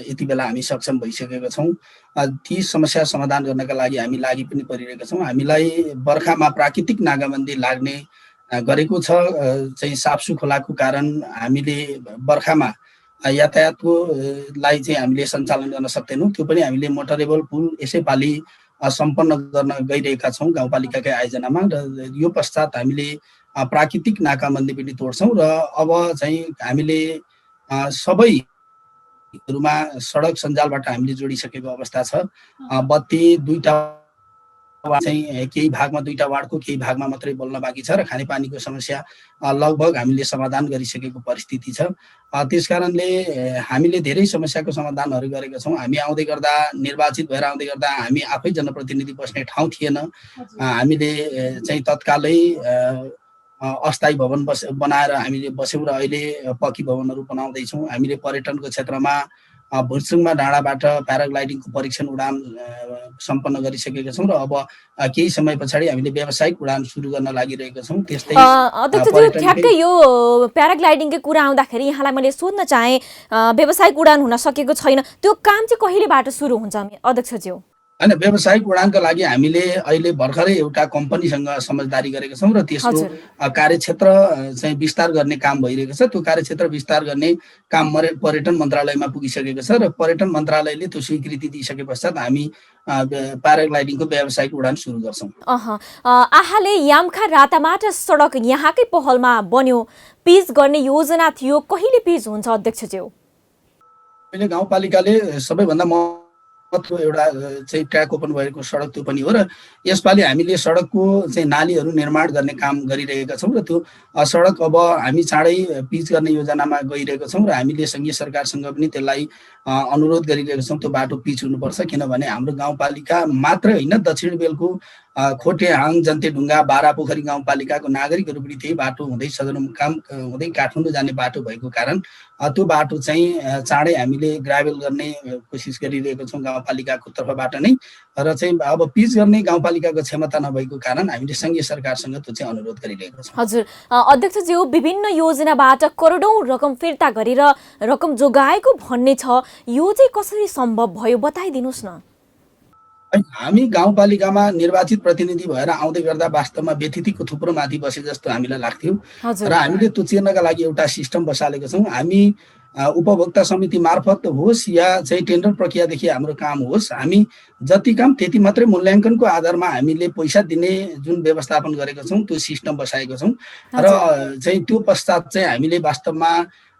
यति बेला हामी सक्षम भइसकेका छौँ। ती समस्या समाधान गर्नका लागि हामी लागि पनि परिरहेका छौँ। हामीलाई बर्खामा प्राकृतिक नाकाबन्दी लाग्ने गरेको छ चाहिँ साप्सु खोलाको कारण हामीले बर्खामा यातायातको लाई चाहिँ हामीले सञ्चालन गर्न सक्दैनौँ। त्यो पनि हामीले मोटरेबल पुल यसैपालि सम्पन्न गर्न गइरहेका छौँ गाउँपालिकाकै आयोजनामा। र यो पश्चात हामीले प्राकृतिक नाकाबन्दी पनि तोड्छौँ र अब चाहिँ हामीले सबैहरूमा सडक सञ्जालबाट हामीले जोडिसकेको अवस्था छ। बत्ती दुईटा चाहिँ केही भागमा दुईटा वार्डको केही भागमा मात्रै बोल्न बाँकी छ र खानेपानीको समस्या लगभग हामीले समाधान गरिसकेको परिस्थिति छ। त्यसकारणले हामीले धेरै समस्याको समाधानहरू गरेका छौँ। हामी आउँदै गर्दा निर्वाचित भएर आउँदै गर्दा हामी आफै जनप्रतिनिधि बस्ने ठाउँ थिएन। हामीले चाहिँ तत्कालै अस्थायी भवन बनाएर हामीले बस्यौँ र अहिले पक्की भवनहरू बनाउँदैछौँ। हामीले पर्यटनको क्षेत्रमा भुर्चुङमा डाँडाबाट प्याराग्लाइडिङको परीक्षण उडान सम्पन्न गरिसकेका छौँ र अब केही समय पछाडि हामीले व्यावसायिक उडान सुरु गर्न लागिरहेका छौँ। त्यस्तै अध्यक्षज्यू, ठ्याक्कै यो प्याराग्लाइडिङको कुरा आउँदाखेरि यहाँलाई मैले सोध्न चाहेँ, व्यावसायिक उडान हुन सकेको छैन, त्यो काम चाहिँ कहिलेबाट सुरु हुन्छ अध्यक्षज्यू? होइन, व्यावसायिक उडानको लागि हामीले अहिले भर्खरै एउटा कम्पनीसँग समझदारी गरेका छौँ र त्यसको कार्यक्षेत्र चाहिँ विस्तार गर्ने काम भइरहेको छ। त्यो कार्यक्षेत्र विस्तार गर्ने काम पर्यटन मन्त्रालयमा पुगिसकेको छ र पर्यटन मन्त्रालयले त्यो स्वीकृति दिइसके पश्चात हामी प्याराग्लाइडिङको व्यावसायिक उडान सुरु गर्छौँ। आहाले यामखा रातामाटा सडक यहाँकै पहलमा बन्यो, पिच गर्ने योजना थियो, कहिले पिच हुन्छ अध्यक्षज्यू? अहिले गाउँपालिकाले सबैभन्दा एउटा चाहिँ ट्र्याक ओपन भएको सडक त्यो पनि हो र यसपालि हामीले सडकको चाहिँ नालीहरू निर्माण गर्ने काम गरिरहेका छौँ र त्यो सडक अब हामी चाँडै पिच गर्ने योजनामा गइरहेका छौँ र हामीले सङ्घीय सरकारसँग पनि त्यसलाई अनुरोध गरिरहेका छौँ। त्यो बाटो पिच हुनुपर्छ, किनभने हाम्रो गाउँपालिका मात्रै होइन, दक्षिण बेलको खोटेहाङ, जन्तेढुङ्गा, बारापोखरी गाउँपालिकाको नागरिकहरू पनि त्यही बाटो हुँदै सदरमुकाम हुँदै काठमाडौँ जाने बाटो भएको कारण त्यो बाटो चाहिँ चाँडै हामीले ग्राभेल गर्ने कोसिस गरिरहेको छौँ गाउँपालिकाको तर्फबाट नै। र चाहिँ अब पिच गर्ने गाउँपालिकाको क्षमता नभएको कारण हामीले सङ्घीय सरकारसँग त्यो चाहिँ अनुरोध गरिरहेको छौँ। हजुर अध्यक्षज्यू, विभिन्न योजनाबाट करोडौँ रकम फिर्ता गरेर रकम जोगाएको भन्ने छ, यो चाहिँ कसरी सम्भव भयो बताइदिनुहोस् न। हामी गाउँपालिकामा निर्वाचित प्रतिनिधि भएर आउँदै गर्दा वास्तवमा व्यतिथिको थुप्रो माथि बसे जस्तो हामीलाई लाग्थ्यो र हामीले त्यो चिर्नका लागि एउटा सिस्टम बसालेका छौँ। हामी उपभोक्ता समिति मार्फत होस् या चाहिँ टेन्डर प्रक्रियादेखि हाम्रो काम होस्, हामी जति काम त्यति मात्रै मूल्याङ्कनको आधारमा हामीले पैसा दिने जुन व्यवस्थापन गरेका छौँ त्यो सिस्टम बसाएका छौँ र चाहिँ त्यो पश्चात चाहिँ हामीले वास्तवमा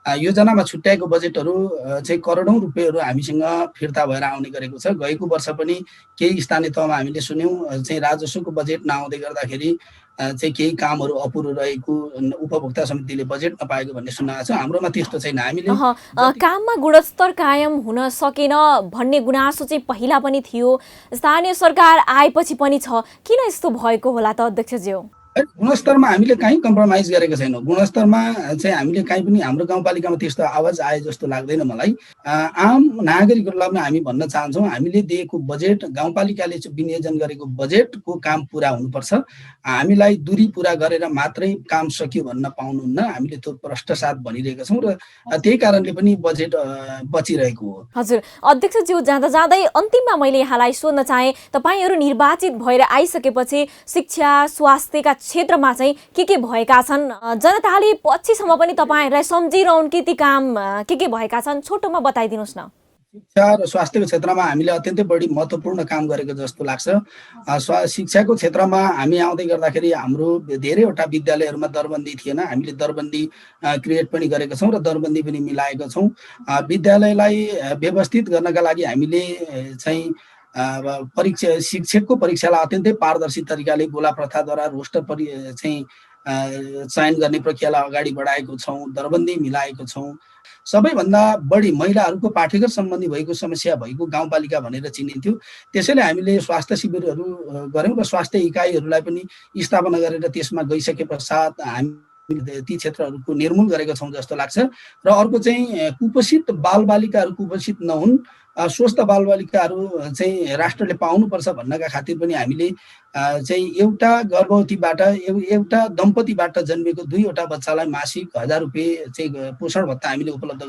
योजनामा छुट्याएको बजेटहरू चाहिँ करोडौँ रुपियाँहरू हामीसँग फिर्ता भएर आउने गरेको छ। गएको वर्ष पनि केही स्थानीय तहमा हामीले सुन्यौँ चाहिँ राजस्वको बजेट नआउँदै गर्दाखेरि चाहिँ केही कामहरू अपुरो रहेको, उपभोक्ता समितिले बजेट नपाएको भन्ने सुनेको छ। हाम्रोमा त्यस्तो छैन। हामीले काममा गुणस्तर कायम हुन सकेन भन्ने गुनासो चाहिँ पहिला पनि थियो, स्थानीय सरकार आएपछि पनि छ, किन यस्तो भएको होला त अध्यक्षज्यू? गुणस्तरमा हामीले कहीँ कम्प्रोमाइज गरेको छैनौँ। गुणस्तरमा चाहिँ हामीले कहीँ पनि हाम्रो गाउँपालिकामा त्यस्तो आवाज आए जस्तो लाग्दैन मलाई। आम नागरिकहरूलाई पनि हामी भन्न चाहन्छौँ, हामीले दिएको बजेट, गाउँपालिकाले विनियोजन गरेको बजेटको काम पुरा हुनुपर्छ। हामीलाई दूरी पुरा गरेर मात्रै काम सकियो भन्न पाउनुहुन्न। हामीले त्यो प्रष्टसाथ भनिरहेका छौँ र त्यही कारणले पनि बजेट बचिरहेको हो। हजुर अध्यक्षज्यू, जाँदा जाँदै अन्तिममा मैले यहाँलाई सोध्न चाहेँ, तपाईँहरू निर्वाचित भएर आइसकेपछि शिक्षा स्वास्थ्यका क्षेत्रमा चाहिँ के भएका छन्? जनताले पछिसम्म पनि तपाईँहरूलाई सम्झिरहन् कि ती काम के भएका छन्, छोटोमा बताइदिनुहोस् न। शिक्षा र स्वास्थ्यको क्षेत्रमा हामीले अत्यन्तै बढी महत्त्वपूर्ण काम गरेको जस्तो लाग्छ। शिक्षाको क्षेत्रमा हामी आउँदै गर्दाखेरि हाम्रो धेरैवटा विद्यालयहरूमा दरबन्दी थिएन। हामीले दरबन्दी क्रिएट पनि गरेका छौँ र दरबन्दी पनि मिलाएका छौँ। विद्यालयलाई व्यवस्थित गर्नका लागि हामीले चाहिँ परीक्षा शिक्षकको परीक्षालाई अत्यन्तै पारदर्शी तरिकाले गोला प्रथाद्वारा रोस्टर चाहिँ चयन गर्ने प्रक्रियालाई अगाडि बढाएको छौँ, दरबन्दी मिलाएको छौँ। सबैभन्दा बढी महिलाहरूको पाठ्यक्रम सम्बन्धी भएको समस्या भएको गाउँपालिका भनेर चिनिन्थ्यो। त्यसैले हामीले स्वास्थ्य शिविरहरू गऱ्यौँ र स्वास्थ्य इकाइहरूलाई पनि स्थापना गरेर त्यसमा गइसके पश्चात हामी ती क्षेत्रहरूको निर्मूल गरेका छौँ जस्तो लाग्छ। र अर्को चाहिँ कुपोषित बालबालिकाहरू कुपोषित नहुन्, स्वस्थ बालबालिकाहरू चाहिँ राष्ट्रले पाउनुपर्छ भन्नका खातिर पनि हामीले चाहिँ एउटा गर्भवतीबाट एउटा दम्पतिबाट जन्मेको 2वटा बच्चालाई मासिक 1000 रुपियाँ चाहिँ पोषण भत्ता हामीले उपलब्ध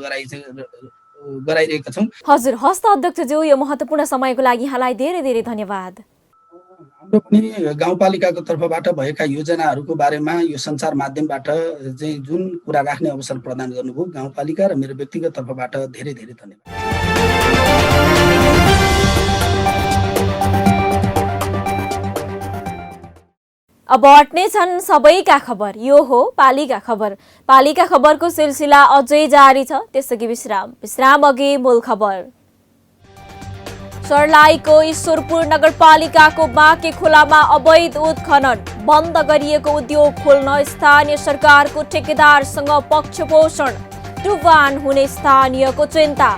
गराइरहेका छौँ। हजुर, हस्त अध्यक्षज्यू, यो महत्त्वपूर्ण समयको लागि यहाँलाई धेरै धेरै धन्यवाद। हाम्रो पनि गाउँपालिकाको तर्फबाट भएका योजनाहरूको बारेमा यो सञ्चार माध्यमबाट चाहिँ जुन कुरा राख्ने अवसर प्रदान गर्नुभयो, गाउँपालिका र मेरो व्यक्तिगत तर्फबाट धेरै धेरै धन्यवाद। अब अट्ने छन् सबैका खबर, यो हो पालिका खबर। पालिका खबरको सिलसिला अझै जारी छ, त्यसअघि विश्राम अघि मूल खबर। सर्लाहीको ईश्वरपुर नगरपालिकाको बाँके खोलामा अवैध उत्खनन, बन्द गरिएको उद्योग खोल्न स्थानीय सरकारको ठेकेदारसँग पक्षपोषण, टुवान हुने स्थानीयको चिन्ता।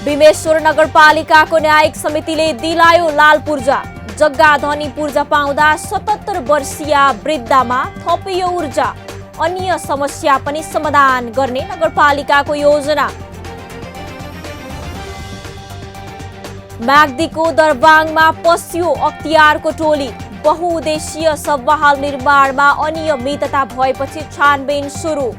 बिमेश्वर नगरपालिकाको न्यायिक समितिले दिलायो लाल पूर्जा, जग्गा धनी पूर्जा पाउँदा 77 वर्षीय वृद्धामा थपियो ऊर्जा, अन्य समस्या पनि समाधान गर्ने नगरपालिकाको योजना। म्याग्दीको दरबाङमा पस्यो अख्तियारको टोली, बहुउद्देशीय सब्बाहाल निर्माणमा अनियमितता भएपछि छानबिन सुरु।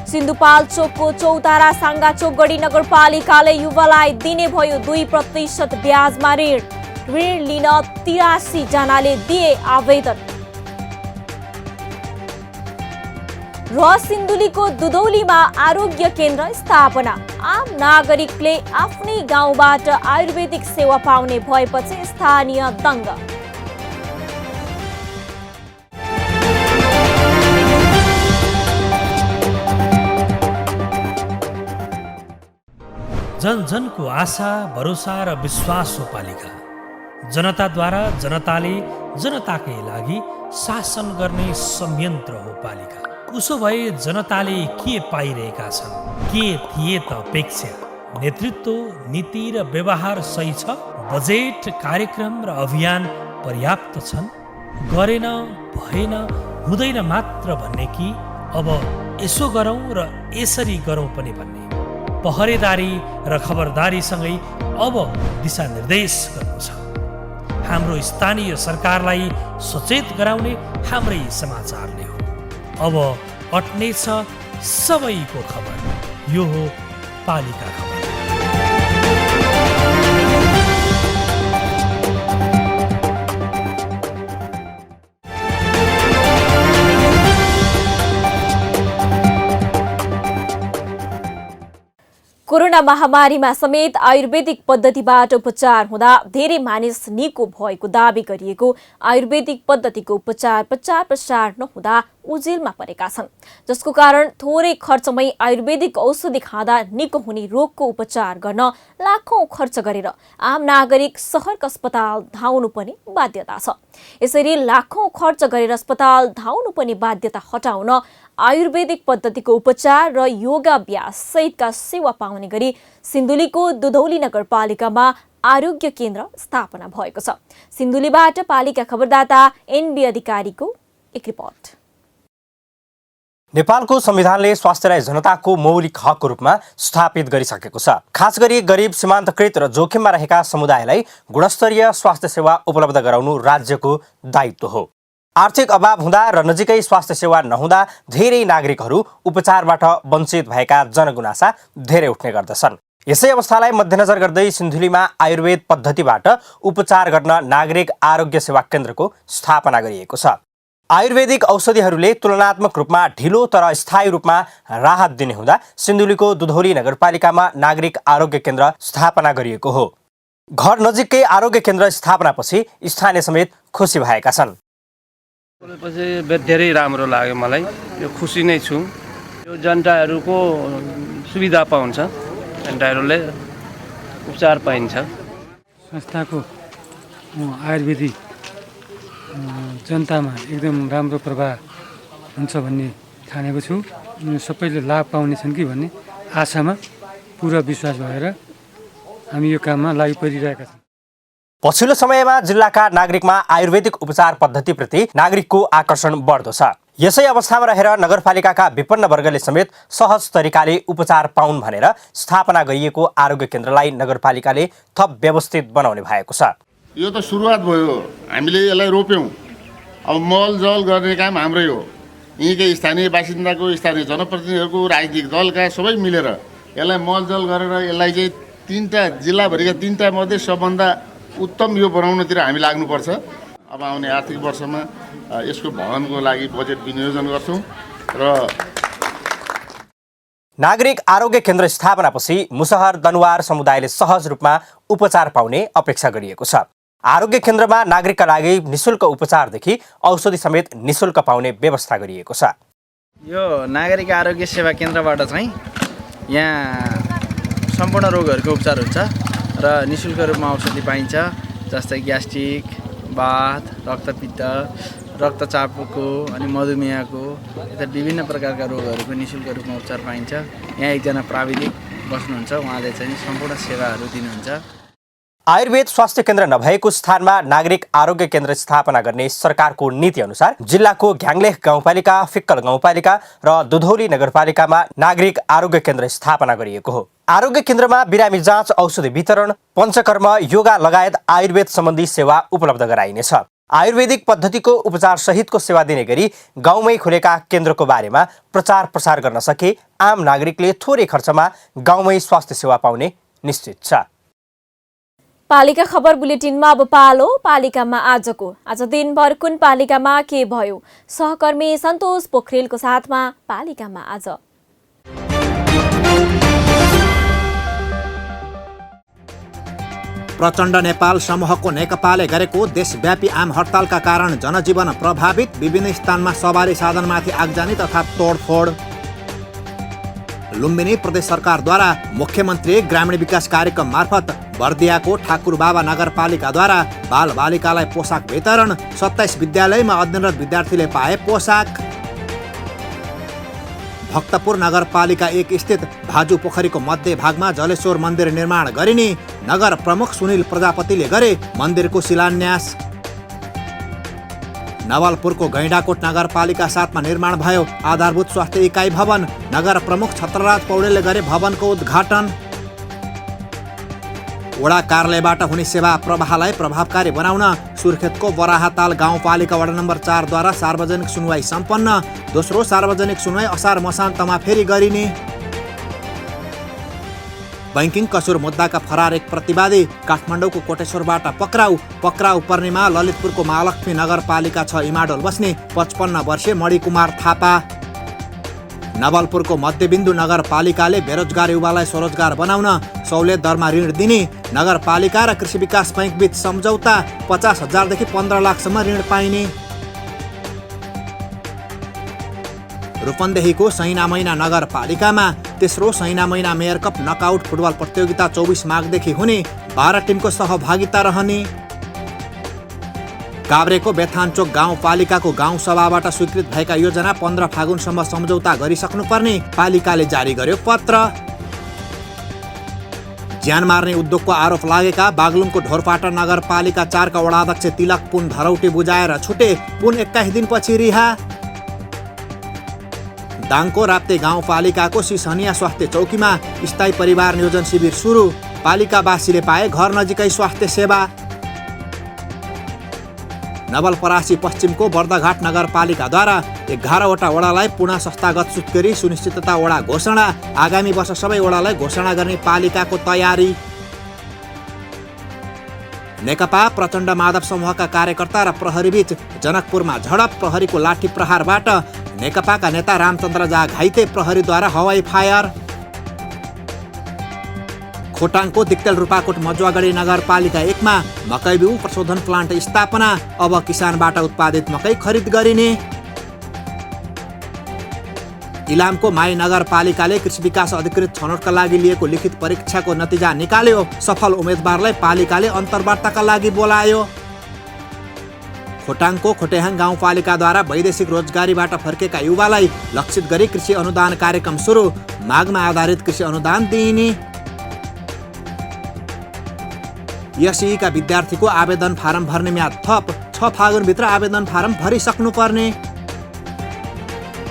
सिन्धुपाल्चोकको चौतारा साङ्गाचोक गढी नगरपालिकाले युवालाई दिने भयो 2% ब्याजमा ऋण, ऋण लिन 83 जनाले दिए आवेदन। र सिन्धुलीको दुधौलीमा आरोग्य केन्द्र स्थापना, आम नागरिकले आफ्नै गाउँबाट आयुर्वेदिक सेवा पाउने भएपछि स्थानीय दङ्ग। जन जनको आशा, भरोसा र विश्वास हो पालिका। जनताद्वारा, जनताले, जनताकै लागि शासन गर्ने संयन्त्र हो पालिका। उसो भए जनताले के पाइरहेका छन्, के थिए त अपेक्षा? नेतृत्व, नीति र व्यवहार सही छ? बजेट, कार्यक्रम र अभियान पर्याप्त छन्? गरेन, भएन, हुँदैन मात्र भन्ने कि अब यसो गरौँ र यसरी गरौँ पनि भन्ने? पहरेदारी र खबरदारीसँगै अब दिशानिर्देश गर्नु छ। हाम्रो स्थानीय सरकारलाई सचेत गराउने हाम्रै समाचारले हो। अब अट्ने छ सबैको खबर, यो हो पालिका खबर। कोरोना महामारीमा समेत आयुर्वेदिक पद्धतिबाट उपचार हुँदा धेरै मानिस निको भएको दावी गरिएको आयुर्वेदिक पद्धतिको उपचार प्रचार प्रसार नहुँदा उजेलमा परेका छन्, जसको कारण थोरै खर्चमै आयुर्वेदिक औषधि खाँदा निको हुने रोगको उपचार गर्न लाखौं खर्च गरेर आम नागरिक सहरका अस्पताल धाउनु पनि बाध्यता छ। यसरी लाखौं खर्च गरेर अस्पताल धाउनु पनि बाध्यता हटाउन आयुर्वेदिक पद्धतिको उपचार र योगाभ्यास सहितका सेवा पाउने गरी सिन्धुलीको दुधौली नगरपालिकामा आरोग्य केन्द्र स्थापना भएको छ। सिन्धुलीबाट पालिका खबरदाता एनबी अधिकारीको एक रिपोर्ट। नेपालको संविधानले स्वास्थ्यलाई जनताको मौलिक हकको रूपमा स्थापित गरिसकेको छ। खास गरी गरिब, सीमान्तकृत र जोखिममा रहेका समुदायलाई गुणस्तरीय स्वास्थ्य सेवा उपलब्ध गराउनु राज्यको दायित्व हो। आर्थिक अभाव हुँदा र नजिकै स्वास्थ्य सेवा नहुँदा धेरै नागरिकहरू उपचारबाट वञ्चित भएका जनगुनासा धेरै उठ्ने गर्दछन्। यसै अवस्थालाई मध्यनजर गर्दै सिन्धुलीमा आयुर्वेद पद्धतिबाट उपचार गर्न नागरिक आरोग्य सेवा केन्द्रको स्थापना गरिएको छ। आयुर्वेदिक औषधिहरूले तुलनात्मक रूपमा ढिलो तर स्थायी रूपमा राहत दिने हुँदा सिन्धुलीको दुधौली नगरपालिकामा नागरिक आरोग्य केन्द्र स्थापना गरिएको हो। घर नजिकै आरोग्य केन्द्र स्थापनापछि स्थानीय समेत खुसी भएका छन्। पछि धेरै राम्रो लाग्यो, मलाई यो खुसी नै छु। यो जनताहरूको सुविधा पाउँछ, जनताहरूले उपचार पाइन्छ। संस्थाको आयुर्वेदिक जनतामा एकदम राम्रो प्रभाव हुन्छ भन्ने ठानेको छु। सबैले लाभ पाउनेछन् कि भन्ने आशामा पुरा विश्वास भएर हामी यो काममा लागि परिरहेका छौँ। पछिल्लो समयमा जिल्लाका नागरिकमा आयुर्वेदिक उपचार पद्धतिप्रति नागरिकको आकर्षण बढ्दो छ। यसै अवस्थामा रहेर नगरपालिकाका विपन्न वर्गले समेत सहज तरिकाले उपचार पाउन् भनेर स्थापना गरिएको आरोग्य केन्द्रलाई नगरपालिकाले थप व्यवस्थित बनाउने भएको छ। यो त सुरुवात भयो, हामीले यसलाई रोप्यौँ। अब मलजल गर्ने काम हाम्रै हो। यहीँकै स्थानीय बासिन्दाको, स्थानीय जनप्रतिनिधिहरूको, राजनीतिक दलका सबै मिलेर यसलाई मलजल गरेर यसलाई चाहिँ 3टा जिल्लाभरिका 3टा मध्ये सबभन्दा उत्तम यो बनाउनतिर हामी लाग्नुपर्छ। अब आउने आर्थिक वर्षमा यसको भवनको लागि बजेट विनियोजन गर्छौँ र नागरिक आरोग्य केन्द्र स्थापनापछि मुसहर दनुवार समुदायले सहज रूपमा उपचार पाउने अपेक्षा गरिएको छ। आरोग्य केन्द्रमा नागरिकका लागि निशुल्क उपचारदेखि औषधि समेत निशुल्क पाउने व्यवस्था गरिएको छ। यो नागरिक आरोग्य सेवा केन्द्रबाट चाहिँ यहाँ सम्पूर्ण रोगहरूको उपचार हुन्छ र निशुल्क रूपमा औषधि पाइन्छ, जस्तै ग्यास्ट्रिक, वात, रक्तपित्त, रक्तचापको अनि मधुमेहको यता विभिन्न प्रकारका रोगहरूको निशुल्क रूपमा उपचार पाइन्छ। यहाँ एकजना प्राविधिक बस्नुहुन्छ, उहाँले चाहिँ सम्पूर्ण सेवाहरू दिनुहुन्छ। आयुर्वेद स्वास्थ्य केन्द्र नभएको स्थानमा नागरिक आरोग्य केन्द्र स्थापना गर्ने सरकारको नीति अनुसार जिल्लाको घ्याङलेख गाउँपालिका, फिक्कल गाउँपालिका र दुधौली नगरपालिकामा नागरिक आरोग्य केन्द्र स्थापना गरिएको हो। आरोग्य केन्द्रमा बिरामी जाँच, औषधि वितरण, पञ्चकर्म, योगा लगायत आयुर्वेद सम्बन्धी सेवा उपलब्ध गराइनेछ। आयुर्वेदिक पद्धतिको उपचार सहितको सेवा दिने गरी गाउँमै खुलेका केन्द्रको बारेमा प्रचार प्रसार गर्न सके आम नागरिकले थोरै खर्चमा गाउँमै स्वास्थ्य सेवा पाउने निश्चित छ। पालिका खबर बुलेटिनमा अब पालो पालिकामा आज दिनभर कुन पालिकामा के भयो, सहकर्मी सन्तोष पोखरेलको साथमा पालिकामा आज। प्रचण्ड नेपाल समूहको नेकपाले गरेको देशव्यापी आम हडतालका कारण जनजीवन प्रभावित, विभिन्न स्थानमा सवारी साधनमाथि आगजनी तथा तोडफोड। लुम्बिनी प्रदेश सरकारद्वारा मुख्यमन्त्री ग्रामीण विकास कार्यक्रम मार्फत बर्दियाको ठाकुरबाबा नगरपालिकाद्वारा बालबालिकालाई पोसाक वितरण, 27 विद्यालयमा अध्ययनरत विद्यार्थीले पाए पोसाक। भक्तपुर नगरपालिका 1 स्थित भाजु पोखरीको मध्य भागमा जलेश्वर मन्दिर निर्माण गरिने, नगर प्रमुख सुनिल प्रजापतिले गरे मन्दिरको शिलान्यास। नवलपुरको गैंडाकोट नगरपालिका 7मा निर्माण भयो आधारभूत स्वास्थ्य इकाइ भवन, नगर प्रमुख छत्रराज पौडेलले गरे भवनको उद्घाटन। वडा कार्यालयबाट हुने सेवा प्रवाहलाई प्रभावकारी बनाउन सुर्खेतको बराहाताल गाउँपालिका वडा नम्बर 4 द्वारा सार्वजनिक सुनवाई सम्पन्न, दोस्रो सार्वजनिक सुनवाई असार मसान्तमा फेरि गरिने। बैंकिङ कसुर मुद्दाका फरार एक प्रतिवादी काठमाडौँको कोटेश्वरबाट पक्राउ पर्नेमा ललितपुरको महालक्ष्मी नगरपालिका 6 इमाडोल बस्ने 55 वर्षीय मणिकुमार थापा। नवलपुरको मध्यबिन्दु नगरपालिकाले बेरोजगार युवालाई स्वरोजगार बनाउन सहुलियत दरमा ऋण दिने, नगरपालिका र कृषि विकास बैंक बीच सम्झौता, 50,000 देखि 15 लाखसम्म ऋण पाइने। रूपन्देहीको सैनामैना नगरपालिकामा तेस्रो Sainamaina mayor cup knockout football प्रतियोगिता 24 माघदेखि हुने, 12 टिमको सहभागिता रहने। काभ्रेको बेथानचोक गाउँपालिकाको गाउँ सभाबाट स्वीकृत भएका योजना 15 फागुनसम्म सम्झौता गरिसक्नुपर्ने पालिकाले जारी गर्यो पत्र। ज्यान मार्ने उद्योगको आरोप लागेका बागलुङको ढोरपाटा नगरपालिका 4 का वडाध्यक्ष तिलक पुन धरौटी बुझाएर छुटे, पुन 21 दिनपछि रिहा। दाङको राप्ते गाउँपालिकाको सिसहनिया स्वास्थ्य चौकीमा स्थायी परिवार नियोजन शिविर सुरु, पालिकावासीले पाए घर नजिकै स्वास्थ्य सेवा। नवलपरासी पश्चिमको बर्दघाट नगरपालिकाद्वारा 11वटा वडालाई पुनः संस्थागत सुत्केरी सुनिश्चितता वडा घोषणा, आगामी वर्ष सबै वडालाई घोषणा गर्ने पालिकाको तयारी। नेकपा प्रचण्ड माधव समूहका कार्यकर्ता र प्रहरीबीच जनकपुरमा झडप, प्रहरीको लाठी प्रहारबाट नेकपाका नेता रामचन्द्र झा घाइते, प्रहरीद्वारा हवाई फायर। खोटाङको दिक्तेल रूपाकोट मजुवागढी नगरपालिका 1 मा मकै बिउ प्रशोधन प्लान्ट स्थापना, अब किसानबाट उत्पादित मकै खरिद गरिने। इलामको माई नगरपालिकाले कृषि विकास अधिकृत छनौटका लागि लिएको लिखित परीक्षाको नतिजा निकाल्यो। सफल उम्मेदवारलाई पालिकाले अन्तर्वार्ताका लागि बोलायो। खोटाङको खोटेहाङ गाउँपालिकाद्वारा वैदेशिक रोजगारीबाट फर्केका युवालाई लक्षित गरी कृषि अनुदान कार्यक्रम सुरु। मागमा आधारित कृषि अनुदान दिइने। एसई का विद्यार्थीको आवेदन फारम भर्ने म्याद थप। 6 फागुनभित्र आवेदन फारम भरिसक्नुपर्ने।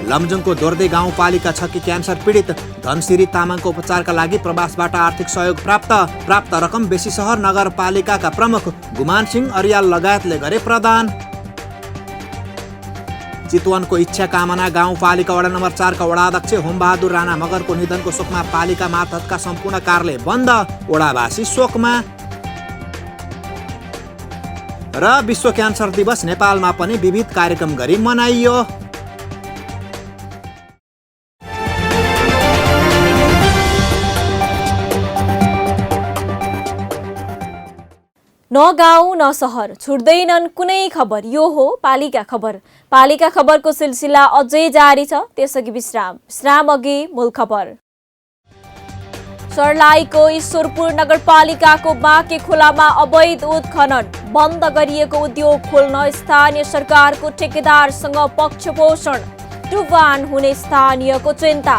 लमजुङको दोर्दे गाउँपालिका छकी क्यान्सर पीडित धनसिरी तामाङको उपचारका लागि प्रवासबाट आर्थिक सहयोग प्राप्त रकम बेसी सहर नगरपालिकाका प्रमुख गुमान सिंह अरियाल लगायतले गरे प्रदान। चितवनको इच्छा कामना गाउँपालिका वडा नम्बर 4 का वडाध्यक्ष होमबहादुर राणा मगरको निधनको शोकमा पालिका मार्फतका सम्पूर्ण कार्यालय बन्द। वडावासी शोकमा। र विश्व क्यान्सर दिवस नेपालमा पनि विविध कार्यक्रम गरी मनाइयो। न गाउँ न सहर छुट्दैनन् कुनै खबर। यो हो पालिका खबर। पालिका खबरको सिलसिला अझै जारी छ। त्यसअघि विश्राम अघि मूल खबर। सर्लाहीको ईश्वरपुर नगरपालिकाको बाँके खोलामा अवैध उत्खनन। बन्द गरिएको उद्योग खोल्न स्थानीय सरकारको ठेकेदारसँग पक्षपोषण। टुवान हुने स्थानीयको चिन्ता।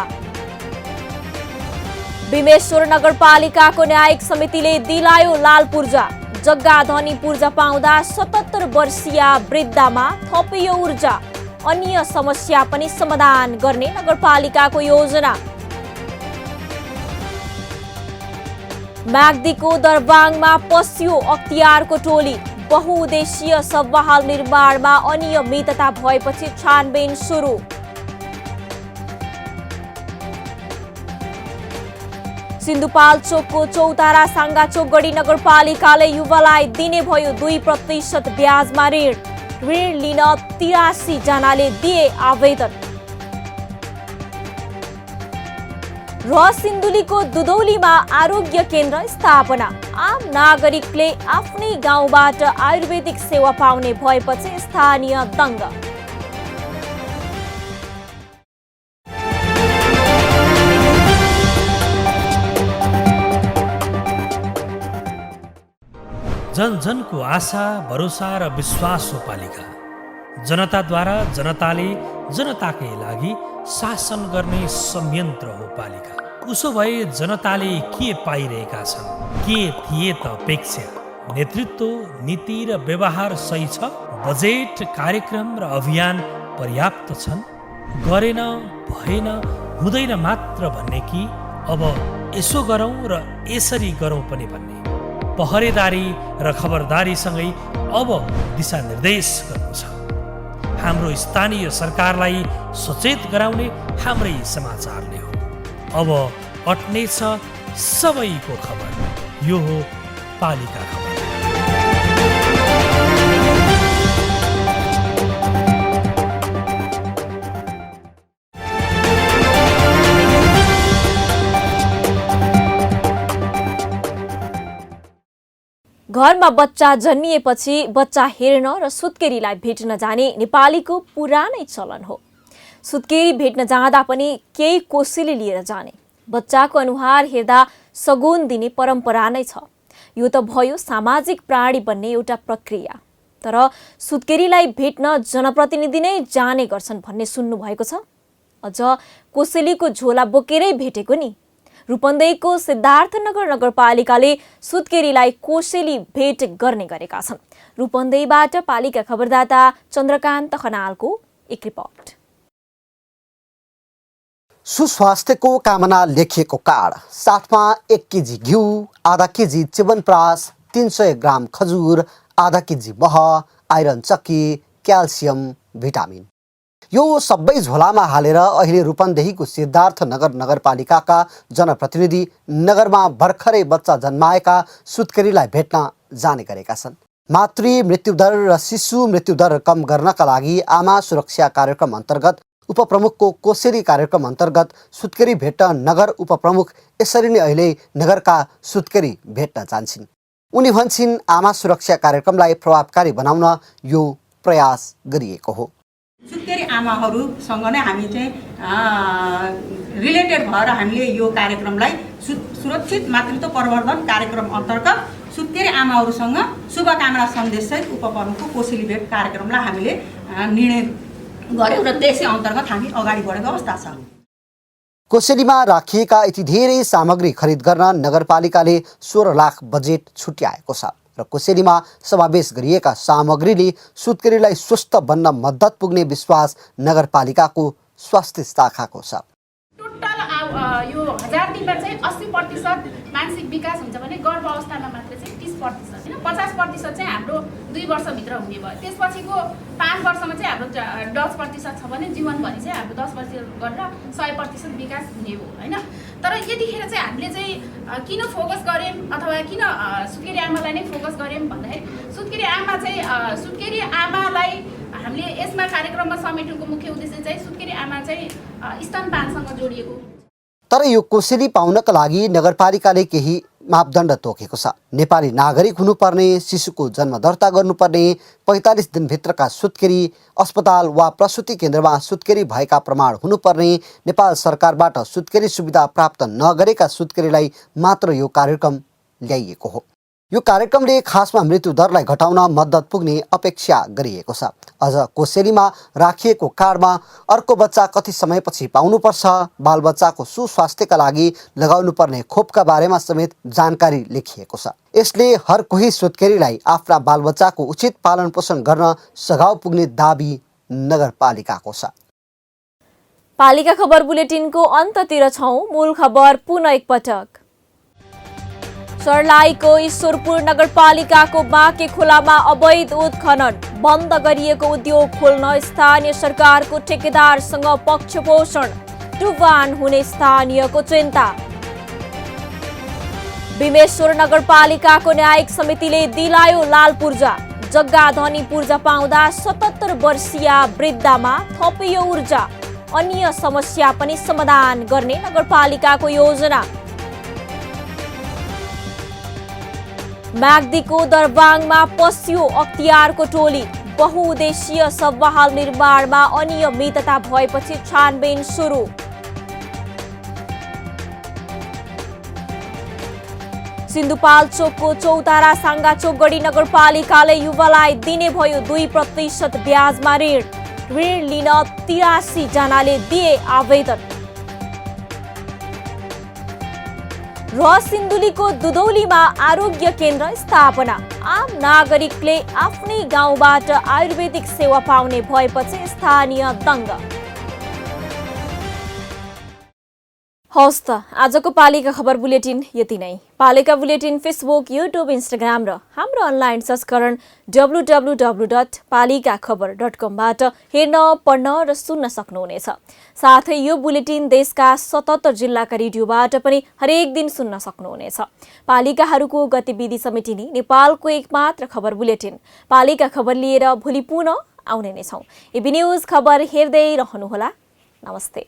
बिमेश्वर नगरपालिकाको न्यायिक समितिले दिलायो लाल पूर्जा। जग्गा धनी पूर्जा पाउँदा 77 वर्षीय वृद्धामा थपियो ऊर्जा। अन्य समस्या पनि समाधान गर्ने नगरपालिकाको योजना। म्याग्दीको दरबाङमा पस्यो अख्तियारको टोली। बहुउद्देशीय सभाहाल निर्माणमा अनियमितता भएपछि छानबिन सुरु। सिन्धुपाल्चोकको चौतारा साङ्गाचोक गढी नगरपालिकाले युवालाई दिने भयो 2% ब्याजमा ऋण। ऋण लिन 83 जनाले दिए आवेदन। र सिन्धुलीको दुधौलीमा आरोग्य केन्द्र स्थापना। आम नागरिकले आफ्नै गाउँबाट आयुर्वेदिक सेवा पाउने भएपछि स्थानीय दङ्ग। जन जनको आशा भरोसा र विश्वास हो पालिका। जनताद्वारा जनताले जनताकै लागि शासन गर्ने संयन्त्र हो पालिका। उसो भए जनताले के पाइरहेका छन्? के थिए त अपेक्षा? नेतृत्व, नीति र व्यवहार सही छ? बजेट, कार्यक्रम र अभियान पर्याप्त छन्? गरेन, भएन, हुँदैन मात्र भन्ने कि अब यसो गरौँ र यसरी गरौँ पनि भन्ने? पहरेदारी र खबरदारीसँगै अब दिशानिर्देश गर्नु छ। हाम्रो स्थानीय सरकारलाई सचेत गराउने हाम्रै समाचारले हो। अब अट्ने छ सबैको खबर। यो हो पालिका खबर। घरमा बच्चा जन्मिएपछि बच्चा हेर्न र सुत्केरीलाई भेट्न जाने नेपालीको पुरानै चलन हो। सुत्केरी भेट्न जाँदा पनि केही कोसेली लिएर जाने। बच्चाको अनुहार हेर्दा सगुन दिने परम्परा नै छ। यो त भयो सामाजिक प्राणी बन्ने एउटा प्रक्रिया। तर सुत्केरीलाई भेट्न जनप्रतिनिधि नै जाने गर्छन् भन्ने सुन्नु भएको छ। अझ कोसेलीको झोला बोकेरै भेटेको नि। रूपन्देहीको सिद्धार्थनगर नगरपालिकाले सुत्केरीलाई कोसेली भेट गर्ने गरेका छन्। रूपन्देहीबाट पालिका खबरदाता चन्द्रकान्त खनालको एक रिपोर्ट। सुस्वास्थ्यको कामना लेखिएको कार्ड, साथमा 1 केजी घिउ, आधा केजी च्यवनप्रास, 300 ग्राम खजुर, आधा केजी मह, आइरन चक्की, क्याल्सियम, भिटामिन। यो सबै झोलामा हालेर अहिले रूपन्देहीको सिद्धार्थनगर नगरपालिकाका जनप्रतिनिधि नगरमा भर्खरै बच्चा जन्माएका सुत्केरीलाई भेट्न जाने गरेका छन्। मातृ मृत्युदर र शिशु मृत्युदर कम गर्नका लागि आमा सुरक्षा कार्यक्रम अन्तर्गत उपप्रमुखको कोसेली कार्यक्रम अन्तर्गत सुत्केरी भेट्न नगर उपप्रमुख यसरी नै अहिले नगरका सुत्केरी भेट्न जान्छन्। उनी भन्छन् आमा सुरक्षा कार्यक्रमलाई प्रभावकारी बनाउन यो प्रयास गरिएको हो। सुत्केरी आमाहरूसँग नै हामी चाहिँ रिलेटेड भएर हामीले यो कार्यक्रमलाई सुरक्षित मातृत्व प्रवर्धन कार्यक्रम अन्तर्गत सुत्केरी आमाहरूसँग शुभकामना सन्देशसहित उपप्रमुखको कोसेली भेट कार्यक्रमलाई हामीले निर्णय गऱ्यौँ र त्यसै अन्तर्गत हामी अगाडि बढेको अवस्था छ। कोसेलीमा राखिएका यति धेरै सामग्री खरिद गर्न नगरपालिकाले 16 लाख बजेट छुट्याएको छ र कोसेलीमा समावेश गरिएका सामग्रीले सुत्केरीलाई स्वस्थ बन्न मद्दत पुग्ने विश्वास नगरपालिकाको स्वास्थ्य शाखाको छ। टोटल यो 1000 दिनमा चाहिँ 80% मानसिक विकास हुन्छ भने गर्भ अवस्थामा मात्र चाहिँ 30% हैन 50% चाहिँ हाम्रो 2 वर्षभित्र हुने भयो। त्यसपछिको 5 वर्षमा चाहिँ हाम्रो 10% छ भने जीवनभरि चाहिँ हाम्रो 10% गरेर 100% विकास हुने हो हैन। तर यतिखेर चाहिँ हामीले चाहिँ किन फोकस गर्यौं अथवा किन सुत्केरी आमालाई नै फोकस गर्यौं भन्दाखेरि सुत्केरी आमालाई हामीले यसमा कार्यक्रममा समेट्नुको मुख्य उद्देश्य चाहिँ सुत्केरी आमा चाहिँ स्तनपानसँग जोडिएको। तर यो कोसेली पाउनका लागि नगरपालिकाले केही मापदण्ड तोकेको छ। नेपाली नागरिक हुनुपर्ने, शिशुको जन्म दर्ता गर्नुपर्ने, 45 दिनभित्रका सुत्केरी, अस्पताल वा प्रसुति केन्द्रमा सुत्केरी भएका प्रमाण हुनुपर्ने, नेपाल सरकारबाट सुत्केरी सुविधा प्राप्त नगरेका सुत्केरीलाई मात्र यो कार्यक्रम ल्याइएको हो। यो कार्यक्रमले खासमा मृत्यु दरलाई घटाउन मद्दत पुग्ने अपेक्षा गरिएको छ। अझ कोसेलीमा राखिएको कार्डमा अर्को बच्चा कति समयपछि पाउनुपर्छ, बालबच्चाको सुस्वास्थ्यका लागि लगाउनुपर्ने खोपका बारेमा समेत जानकारी लेखिएको छ। यसले हर कोही सुत्केरीलाई आफ्ना बालबच्चाको उचित पालन पोषण गर्न सघाउ पुग्ने दाबी नगरपालिकाको छ। पालिका खबर बुलेटिनको अन्ततिर छौं। मूल खबर पुनः एकपटक। सर्लाहीको ईश्वरपुर नगरपालिकाको बाँके खोलामा अवैध उत्खनन, बन्द गरिएको उद्योग खोल्न स्थानीय सरकारको ठेकेदारसँग पक्षपोषण, डुबान हुने स्थानीयको चिन्ता। बिमेश्वर नगरपालिकाको न्यायिक समितिले दिलायो लाल पूर्जा, जग्गा धनी पूर्जा पाउँदा 77 वर्षीय वृद्धामा थपियो ऊर्जा, अन्य समस्या पनि समाधान गर्ने नगरपालिकाको योजना। म्याग्दीको दरबाङमा पस्यो अख्तियारको टोली, बहुउद्देशीय सभाहाल निर्माणमा अनियमितता भएपछि छानबिन सुरु। सिन्धुपाल्चोकको चौतारा साङ्गाचोक गढी नगरपालिकाले युवालाई दिने भयो 2% ब्याजमा ऋण लिन 83 जनाले दिए आवेदन। र सिन्धुलीको दुधौलीमा आरोग्य केन्द्र स्थापना, आम नागरिकले आफ्नै गाउँबाट आयुर्वेदिक सेवा पाउने भएपछि स्थानीय दङ्ग। हवस् त आजको पालिका खबर बुलेटिन यति नै। पालिका बुलेटिन फेसबुक, युट्युब, इन्स्टाग्राम र हाम्रो अनलाइन संस्करण www.palikakhbar.com बाट हेर्न, पढ्न र सुन्न सक्नुहुनेछ। साथै यो बुलेटिन देशका 77 जिल्लाका रेडियोबाट पनि हरेक दिन सुन्न सक्नुहुनेछ। पालिकाहरूको गतिविधि समेटिने नेपालको एकमात्र खबर बुलेटिन पालिका खबर लिएर भोलि पुनः आउने नै छौं। एबी न्यूज खबर हेर्दै रहनुहोला। नमस्ते।